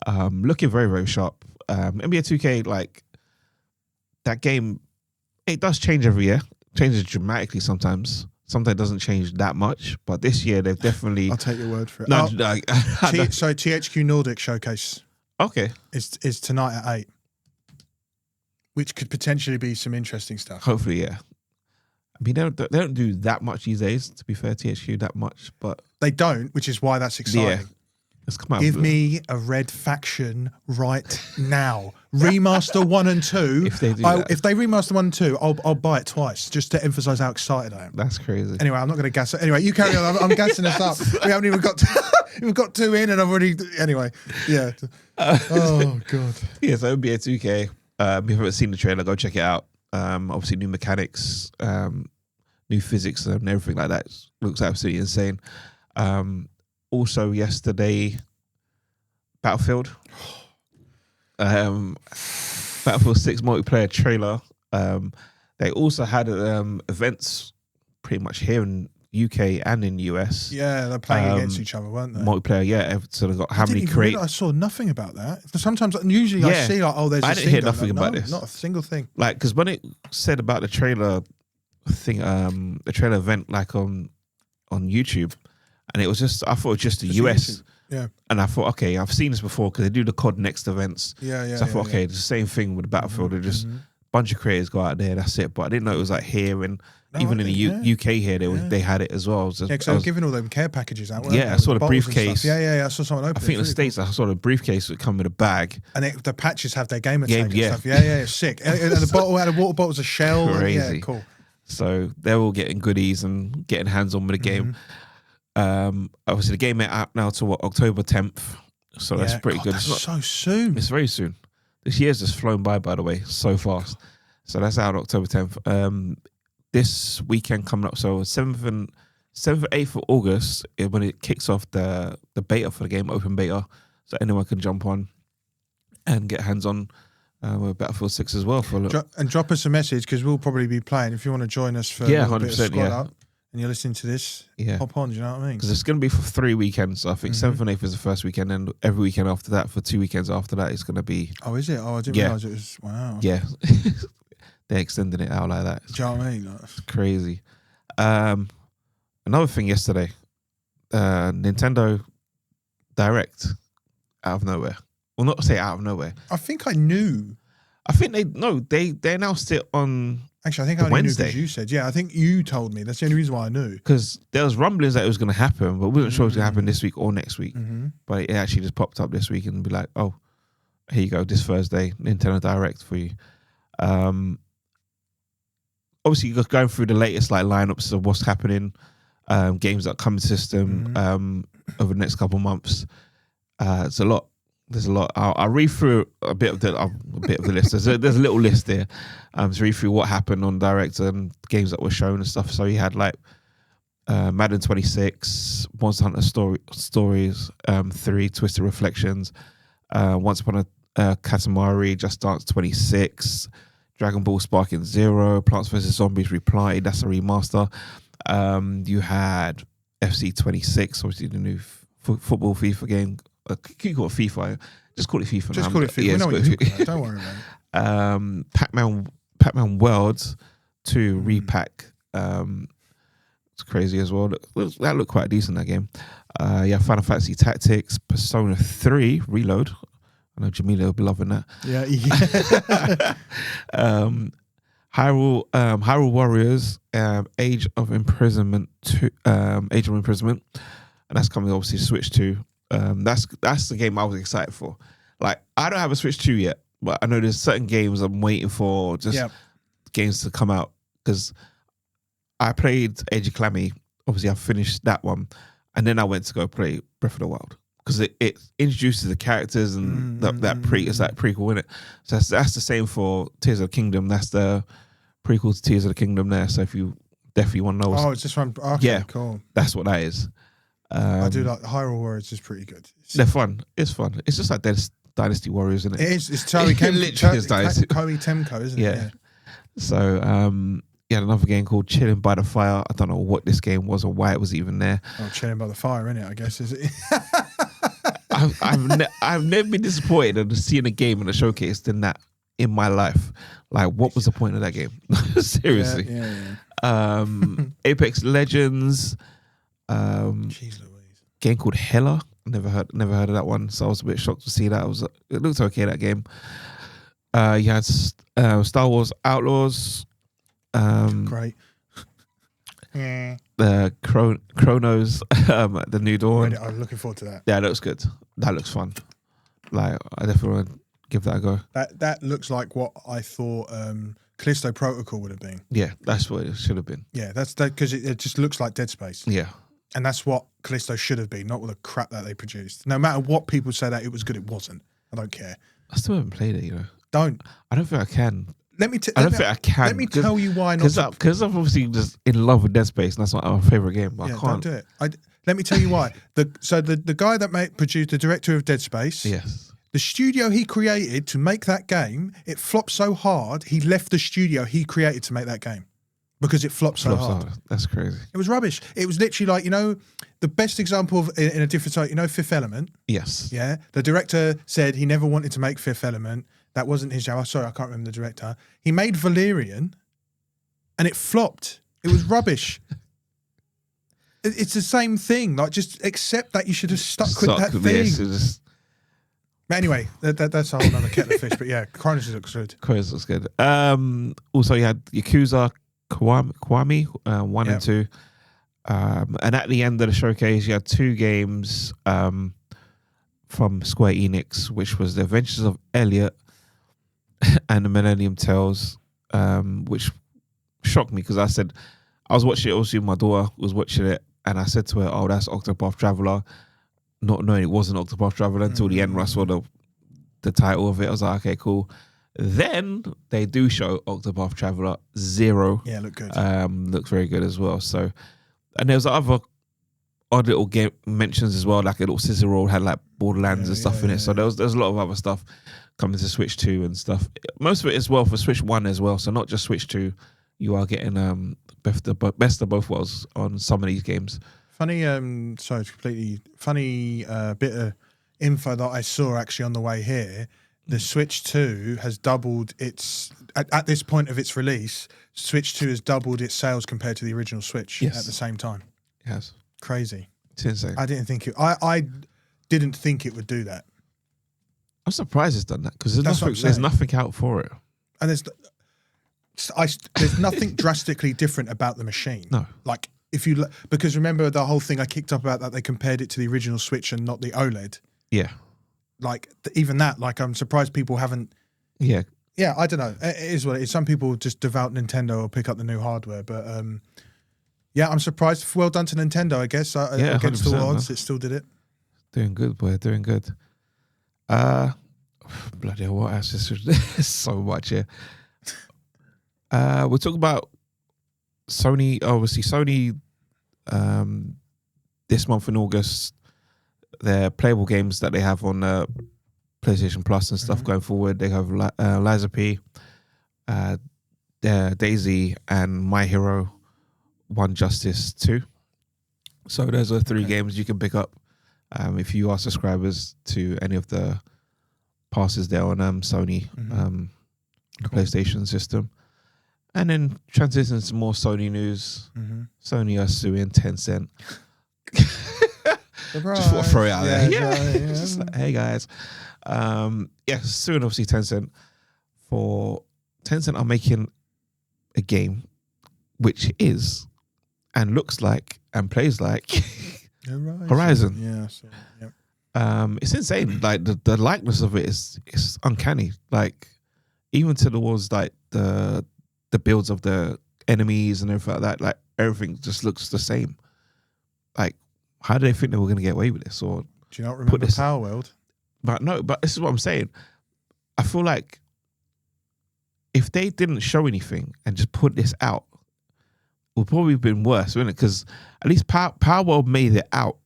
Looking very, very sharp. NBA 2K, like that game, it does change every year. Changes dramatically sometimes. Sometimes it doesn't change that much, but this year they've definitely. I'll take your word for it. No, so THQ Nordic showcase. Okay. Is tonight at 8, which could potentially be some interesting stuff. Hopefully, yeah. I mean, they don't do that much these days. To be fair, THQ that much, but they don't, which is why that's exciting. It's come out. Give me a red faction right now. Remaster 1 and 2. If they do if they remaster 1 and 2, I'll buy it twice just to emphasize how excited I am. That's crazy. Anyway, I'm not going to gas it. Anyway, you carry on. I'm gassing us up. We haven't even got we've got 2 in, and I've already. Anyway, yeah. Oh god. Yeah, so NBA 2K. If you haven't seen the trailer, go check it out. Obviously, new mechanics, new physics, and everything like that. It looks absolutely insane. Also, yesterday, Battlefield. Battlefield 6 multiplayer trailer. They also had events pretty much here in UK and in US. Yeah, they're playing against each other, weren't they? Multiplayer, yeah. So they've got how many I saw nothing about that. Sometimes, usually I see like, oh, there's I a didn't hear nothing about this. Not a single thing. Like, because when it said about the trailer thing, the trailer event, like on YouTube, and it was just, I thought it was just the US. YouTube. Yeah. And I thought, okay, I've seen this before because they do the COD Next events. Yeah. So I thought, okay, it's the same thing with Battlefield. They just bunch of creators go out there, that's it. But I didn't know it was like here and even in the UK here, they had it as well. Yeah, because they were giving all them care packages out. Yeah, I saw the briefcase. Yeah, I saw someone open. I think in the States, I saw the briefcase that come with a bag. And the patches have their gamer tag and yeah. stuff. Yeah, it's sick. And the water bottle's a shell. Crazy. And, yeah, cool. So they're all getting goodies and getting hands on with the game. Obviously, the game out now to October 10th. So that's pretty good. That's so soon. It's very soon. This year's just flown by the way, so fast. So that's out October 10th. This weekend coming up, so 7th and 8th of August, when it kicks off the beta for the game, open beta, so anyone can jump on and get hands on with Battlefield 6 as well for a little. And drop us a message because we'll probably be playing. If you want to join us for 100%, bit of up, and you're listening to this, hop on. Do you know what I mean? Because it's going to be for 3 weekends. I think 7th and 8th is the first weekend, and every weekend after that, for 2 weekends after that, it's going to be. Oh, is it? Oh, I didn't realize it was. Wow. Yeah. They're extending it out like that. Do you know what I mean? It's crazy. Another thing yesterday, Nintendo Direct out of nowhere. Well, not to say out of nowhere. I think I knew. I think they announced it on. Actually, I think I only Wednesday. knew because you said. Yeah, I think you told me. That's the only reason why I knew. Because there was rumblings that it was going to happen, but we weren't sure it was going to happen this week or next week. But it actually just popped up this week and be like, oh, here you go, this Thursday, Nintendo Direct for you. Obviously, you're going through the latest lineups of what's happening, games that come to system over the next couple of months. It's a lot. There's a lot. I'll read through a bit of the list. There's a little list there. To read through what happened on Direct and games that were shown and stuff. So you had Madden 26, Monster Hunter Stories 3, Twisted Reflections, Once Upon a Katamari, Just Dance 26, Dragon Ball Sparking Zero, Plants vs Zombies Reply. That's a remaster. You had FC 26, obviously the new football FIFA game. Can you call it FIFA? Just call it FIFA. Just call it FIFA. We know what you're talking about. Don't worry about it. Pac-Man Worlds 2 repack. It's crazy as well. That looked quite decent, that game. Final Fantasy Tactics, Persona 3 Reload. I know Jamila will be loving that. Yeah. Hyrule Warriors, Age of Imprisonment 2, Age of Imprisonment, and that's coming obviously to Switch 2. That's the game I was excited for. Like, I don't have a Switch 2 yet, but I know there's certain games I'm waiting for, games to come out, because I played Age of Calamity. Obviously, I finished that one, and then I went to go play Breath of the Wild, because it introduces the characters and it's that prequel in it. So that's the same for Tears of the Kingdom. That's the prequel to Tears of the Kingdom there. So if you definitely want to know, it's just one. Okay, cool. That's what that is. I do like Hyrule Warriors. Is pretty good. They're fun. It's fun. It's just like Dynasty Warriors, isn't it? It is. It's Koei Temco, isn't it? Yeah. So another game called Chilling by the Fire. I don't know what this game was or why it was even there. Oh, Chilling by the Fire, innit? I guess, is it? I've never been disappointed in seeing a game in a showcase than that in my life. Like, what was the point of that game? Seriously. Yeah. Apex Legends. Jeez Louise. Game called Hella. Never heard of that one, so I was a bit shocked to see that. It looked okay, that game. You had Star Wars Outlaws. Great. Chronos, the New Dawn. I'm looking forward to that. Yeah, that looks good. That looks fun. Like, I definitely want to give that a go. That looks like what I thought Callisto Protocol would have been. Yeah, that's what it should have been. Yeah, that's that because it just looks like Dead Space. Yeah. And that's what Callisto should have been, not all the crap that they produced. No matter what people say that it was good, it wasn't. I don't care. I still haven't played it, you know. I don't think I can. Let me. I don't think I can. Let me tell you why not. Because I'm obviously just in love with Dead Space, and that's my favorite game. But I can't do it. Let me tell you why. The guy that produced the director of Dead Space. Yes. The studio he created to make that game, it flopped so hard. He left the studio he created to make that game because it flopped so hard. That's crazy. It was rubbish. It was literally like, you know, the best example of in a different side. You know, Fifth Element. Yes. Yeah. The director said he never wanted to make Fifth Element. That wasn't his job. Sorry, I can't remember the director. He made Valerian, and it flopped. It was rubbish. It's the same thing. Like, just accept that you should have stuck with that thing. But anyway, that's a whole other kettle of fish. But yeah, Chronos looks good. Chronos looks good. Also, you had Yakuza Kiwami 1 and 2. And at the end of the showcase, you had 2 games from Square Enix, which was The Adventures of Elliot and The Millennium Tales, which shocked me because I was watching it, also my daughter was watching it, and I said to her, oh, that's Octopath Traveler, not knowing it wasn't Octopath Traveler until the end when I saw the title of it. I was like, okay, cool. Then they do show Octopath Traveler 0. Yeah, look good. Looks very good as well. So, and there was other odd little game mentions as well, like a little scissor roll had like Borderlands and stuff in it. So there's a lot of other stuff coming to Switch 2 and stuff. Most of it as well for Switch 1 as well. So not just Switch 2. You are getting best of both worlds on some of these games. Funny, sorry, completely funny bit of info that I saw actually on the way here. The Switch 2 has doubled its, at this point of its release, Switch 2 has doubled its sales compared to the original Switch at the same time. It has. Crazy. It's insane. I didn't think I didn't think it would do that. I'm surprised it's done that because there's nothing out for it. And there's nothing drastically different about the machine. No. Like, because remember the whole thing I kicked up about that they compared it to the original Switch and not the OLED. Yeah. Like, even that, like, I'm surprised people haven't. Yeah. Yeah, I don't know. It is what it is. Some people just devout Nintendo or pick up the new hardware. But, yeah, I'm surprised. Well done to Nintendo, I guess. Against the odds, it still did it. Doing good, boy. Doing good. Bloody hell, what else? There's so much here. We'll talk about Sony. Obviously, Sony this month in August, their playable games that they have on PlayStation Plus and stuff going forward. They have Liza P, Daisy, and My Hero 1 Justice 2. So those are 3 games you can pick up if you are subscribers to any of the passes there on Sony the PlayStation system. And then transition to more Sony news. Sony are suing Tencent. Just want to throw it out there. Yeah. Just like, hey guys. Suing obviously Tencent Tencent are making a game which is and looks like and plays like Horizon. Yeah. So, yep. It's insane. Like the likeness of it is uncanny. Like even towards like the builds of the enemies and everything like that, like everything just looks the same. Like, how do they think they were going to get away with this? Or do you not remember Power World? But no, but this is what I'm saying. I feel like if they didn't show anything and just put this out, it would probably have been worse, wouldn't it? Because at least Power World made it out.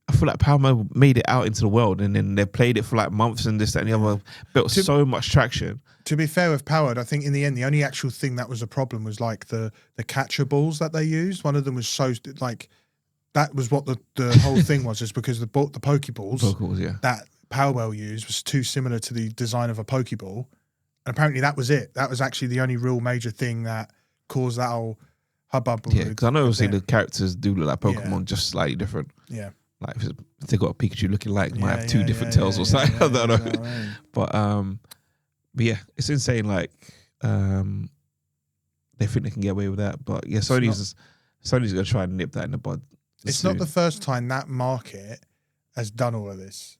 I feel like Power World made it out into the world, and then they played it for like months and this, that, and the other, built so much traction. To be fair with Powered, I think in the end, the only actual thing that was a problem was like the catcher balls that they used. One of them was so like, that was what the whole thing was, is because the Pokeballs that Powerwell used was too similar to the design of a Pokeball. And apparently that was it. That was actually the only real major thing that caused that whole hubbub. Yeah, because I know obviously the characters do look like Pokemon, just slightly different. Yeah. Like if they got a Pikachu looking like, might have 2 different tails or something. I don't know. But yeah, it's insane. Like, they think they can get away with that. But yeah, Sony's going to try and nip that in the bud. It's not the first time that market has done all of this.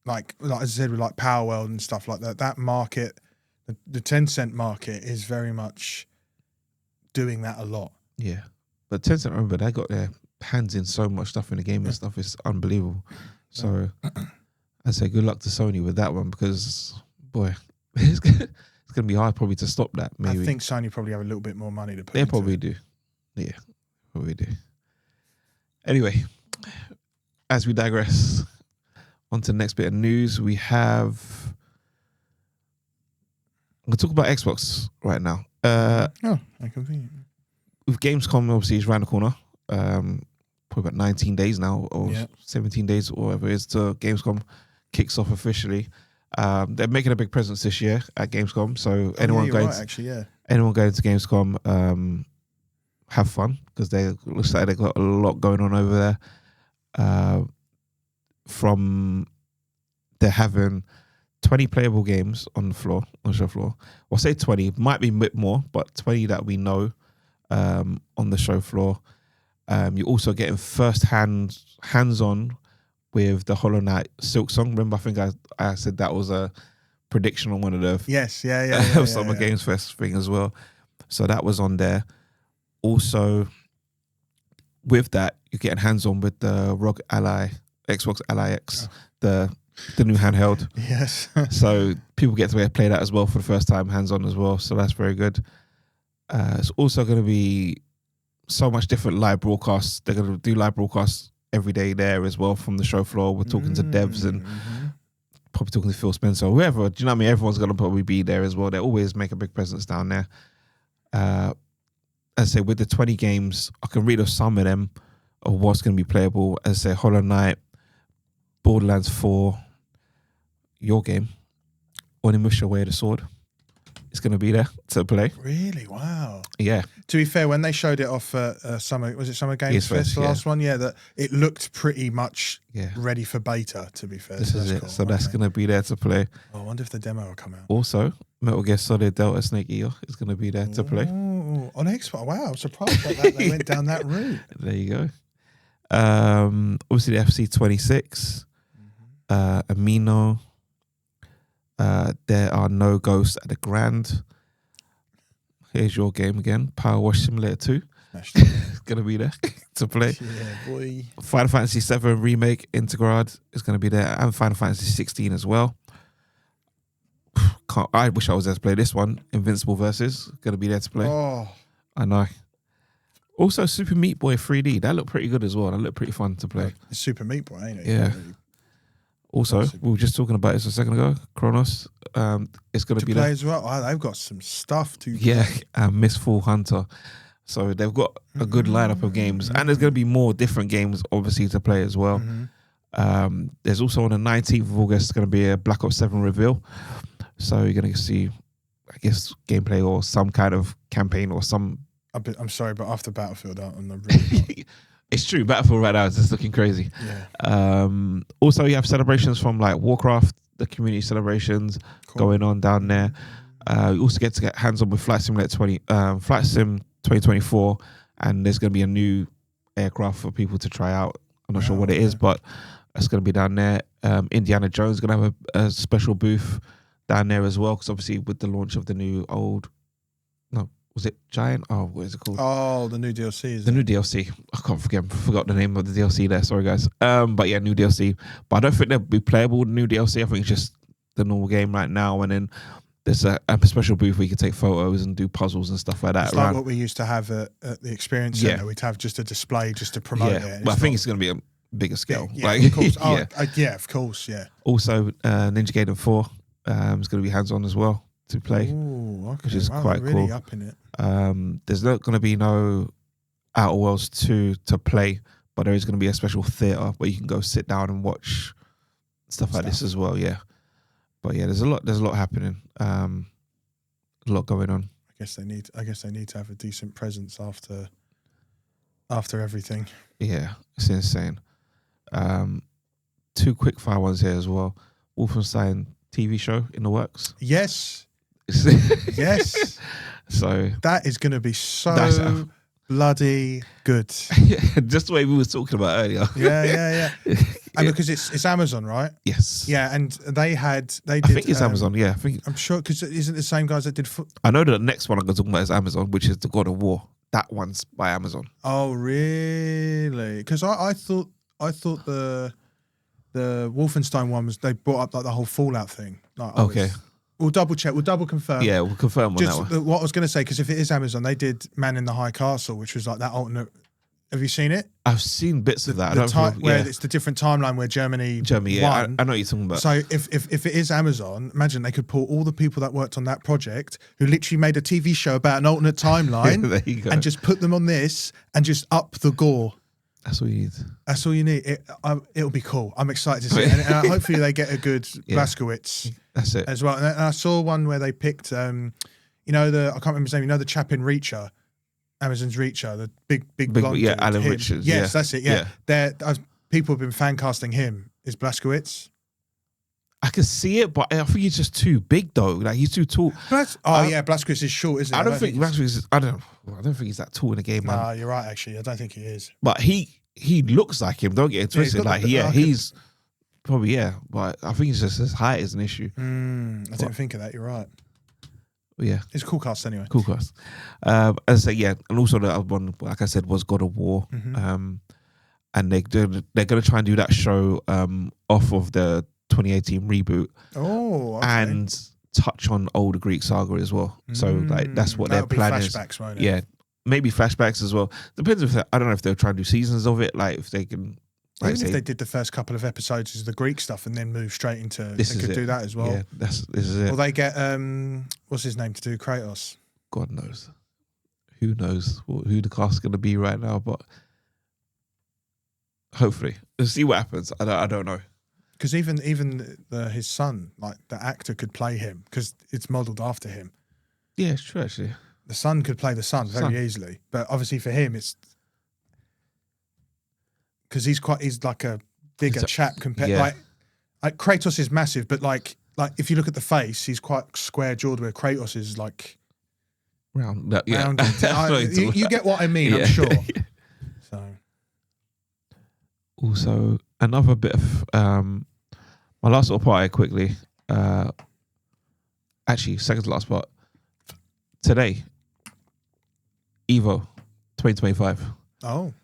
Like as I said, with like Power World and stuff like that, that market, the Tencent market is very much doing that a lot. Yeah. But Tencent, remember, they got their hands in so much stuff in the game and stuff. It's unbelievable. So I say good luck to Sony with that one because, boy, it's going to be hard probably to stop that. Maybe. I think Sony probably have a little bit more money to put They probably do. Yeah, probably do. Anyway, as we digress, on to the next bit of news, we have... I'm going to talk about Xbox right now. I convenient. With Gamescom, obviously, it's around the corner. Probably about 19 days now, or 17 days, or whatever it is, to Gamescom kicks off officially. They're making a big presence this year at Gamescom, so anyone going to Gamescom, have fun because they looks like they got a lot going on over there. They're having 20 playable games on the show floor. Well, say 20, might be a bit more, but 20 that we know on the show floor. You're also getting hands-on with the Hollow Knight Silk Song. Remember, I think I said that was a prediction on one of the Summer Games Fest thing as well. So that was on there. Also, with that, you're getting hands-on with the ROG Ally, Xbox Ally X, the new handheld. Yes. So people get to play that as well for the first time, hands-on as well. So that's very good. It's also going to be so much different live broadcasts. They're going to do live broadcasts every day there as well from the show floor. We're talking to devs and probably talking to Phil Spencer or whoever. Do you know what I mean? Everyone's going to probably be there as well. They always make a big presence down there. As I say, with the 20 games, I can read off some of them of what's going to be playable. As I say, Hollow Knight, Borderlands 4, your game, Onimusha Way of the Sword. It's going to be there to play. Really? Wow. Yeah. To be fair, when they showed it off at Summer Games Fest, the last one, that it looked pretty much ready for beta, to be fair. This is it. Cool. So that's going to be there to play. Oh, I wonder if the demo will come out. Also, Metal Gear Solid Delta Snake Eater is going to be there to play. On Xbox. Wow, I'm surprised by that. They went down that route. There you go. Obviously, the FC26, Amino. There are no ghosts at the Grand. Here's your game again. Power Wash Simulator 2. It's going to be there to play. Yeah, boy. Final Fantasy 7 Remake Integrad is going to be there. And Final Fantasy 16 as well. I wish I was there to play this one. Invincible Versus. Going to be there to play. Oh. I know. Also, Super Meat Boy 3D. That looked pretty good as well. That looked pretty fun to play. It's Super Meat Boy, ain't it? Yeah. Also, we were just talking about this a second ago. Chronos, it's going to be play there as well. Oh, they've got some stuff to play. Yeah, and Mistfall Hunter. So they've got a good lineup of games, and there's going to be more different games, obviously, to play as well. There's also on the 19th of August going to be a Black Ops 7 reveal. So you're going to see, I guess, gameplay or some kind of campaign or some. I'm sorry, but after Battlefield, I'm not really. It's true. Battlefield right now is just looking crazy. Yeah. Also, you have celebrations from like Warcraft, the community celebrations going on down there. You also get to get hands-on with Flight Sim 2024, and there's going to be a new aircraft for people to try out. I'm not sure what it is, but it's going to be down there. Indiana Jones is going to have a special booth down there as well, because obviously with the launch of the new was it Giant? Oh, what is it called? Oh, the new DLC. New DLC. I forgot the name of the DLC there. Sorry, guys. But yeah, new DLC. But I don't think they'll be playable with the new DLC. I think it's just the normal game right now. And then there's a special booth where you can take photos and do puzzles and stuff like that. It's like what we used to have at the Experience Center. We'd have just a display just to promote it. But I think it's going to be a bigger scale. Yeah, of course. Of course, yeah. Also, Ninja Gaiden 4 is going to be hands-on as well to play, which is quite really cool. Upping it. There's not going to be no Outer Worlds 2 to play, but there is going to be a special theater where you can go sit down and watch stuff like this as well. Yeah, but yeah, there's a lot happening. A lot going on. I guess they need to have a decent presence after everything. Yeah, it's insane. 2 quick fire ones here as well. Wolfenstein TV show in the works. Yes. Yes. So that is going to be so bloody good. Just the way we were talking about earlier. Yeah. And because it's Amazon, right? Yes. Yeah, and they did. I think it's Amazon. Yeah, I'm sure because isn't the same guys that did. I know that the next one I'm going to talk about is Amazon, which is the God of War. That one's by Amazon. Oh, really? Because I thought the Wolfenstein one was they brought up like the whole Fallout thing. Like, okay. We'll double check. We'll double confirm. Yeah, we'll confirm on that one. What I was going to say, because if it is Amazon, they did Man in the High Castle, which was like that alternate. Have you seen it? I've seen bits of that. Where it's the different timeline where Germany won. I know what you're talking about. So if it is Amazon, imagine they could pull all the people that worked on that project who literally made a TV show about an alternate timeline there you go. and just put them on this and just up the gore. That's all you need. That's all you need. It'll be cool. I'm excited to see it. And hopefully they get a good Blazkowicz. That's it. As well. And I saw one where they picked, I can't remember his name, the chap in Reacher, Amazon's Reacher, the big blonde dude. Alan Richards. Yes, that's it. Yeah. People have been fan casting him as Blazkowicz. I can see it, but I think he's just too big though. Like he's too tall. Blazkowicz is short, isn't he? I don't think Blazkowicz. I don't think he's that tall in the game, man. Nah, you're right. Actually, I don't think he is. But he looks like him. Don't get it twisted. He's probably but I think it's just his height is an issue. I didn't think of that. You're right. Yeah, it's a cool cast anyway. Cool cast. As I say, and also the other one, like I said, was God of War. Mm-hmm. And they're gonna try and do that show off of the 2018 reboot. Oh, okay. And touch on older Greek saga as well. So like that's what they're planning. Flashbacks, won't it? Yeah, maybe flashbacks as well. Depends if I don't know if they'll try and do seasons of it. Like if they can. Like Even if they did the first couple of episodes as the Greek stuff and then move straight into, they could do that as well. Yeah, this is it. Or they get what's his name to do Kratos. God knows. Who knows who the cast is going to be right now? But hopefully, we'll see what happens. I don't know. Because even his son, like the actor, could play him because it's modelled after him. Yeah, it's true actually. The son could play the son very easily, but obviously for him, it's because he's like a bigger chap compared. Like Kratos is massive, but like if you look at the face, he's quite square jawed. Where Kratos is like round. Round. You get what I mean, I'm sure. So also another bit of my last little part here quickly. Actually, second to last part. Today, Evo 2025. Oh.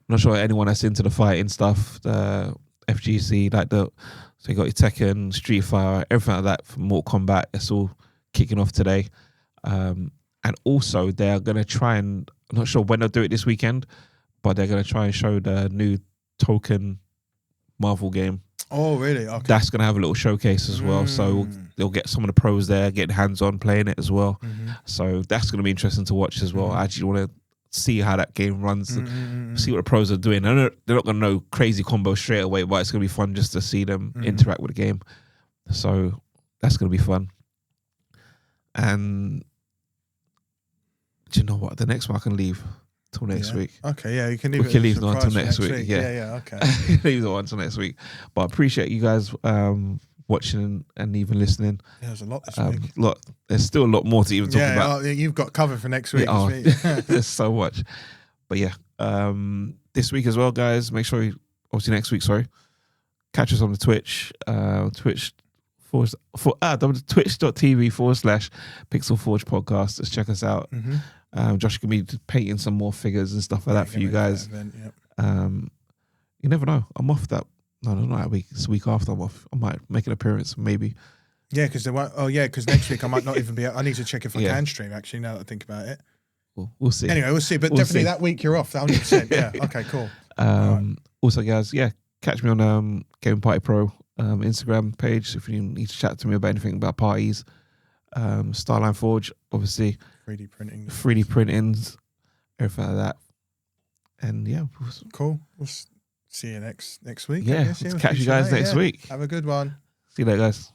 Not sure anyone that's into the fighting stuff, the FGC, so you got your Tekken, Street Fighter, everything like that from Mortal Kombat. It's all kicking off today. And also they're going to try and, I'm not sure when they'll do it this weekend, but they're going to try and show the new Token Marvel game. Oh, really? Okay. That's going to have a little showcase as well. So they'll get some of the pros there, getting hands-on playing it as well. Mm-hmm. So that's going to be interesting to watch as well. I actually want to see how that game runs, see what the pros are doing. I know they're not going to know crazy combos straight away, but it's going to be fun just to see them interact with the game. So that's going to be fun. And do you know what? The next one I can leave till next week. Okay, yeah, you can leave. We can leave the one till next week. Yeah, okay. Leave the one till next week. But I appreciate you guys watching and even listening. Yeah, there's a lot this week. Look, there's still a lot more to even talk about. You've got cover for next week. There's so much. But yeah, this week as well, guys, make sure obviously next week, catch us on the Twitch, twitch.tv/Pixel Forge podcast. Let's check us out. Josh can be painting some more figures and stuff like that for you guys. You never know. I'm off that. No, not that week. It's the week after I'm off. I might make an appearance, maybe. Yeah, because because next week I might not even be. I need to check if I can stream. Actually, now that I think about it, we'll see. Anyway, we'll see. But definitely that week you're off. 100%. Yeah. Okay. Cool. Also, guys, catch me on Gaming Party Pro Instagram page if you need to chat to me about anything about parties. Starline Forge, obviously. 3D printings, everything like that. And cool. We'll see you next week. Yeah, catch you guys next week. Have a good one. See you later, guys.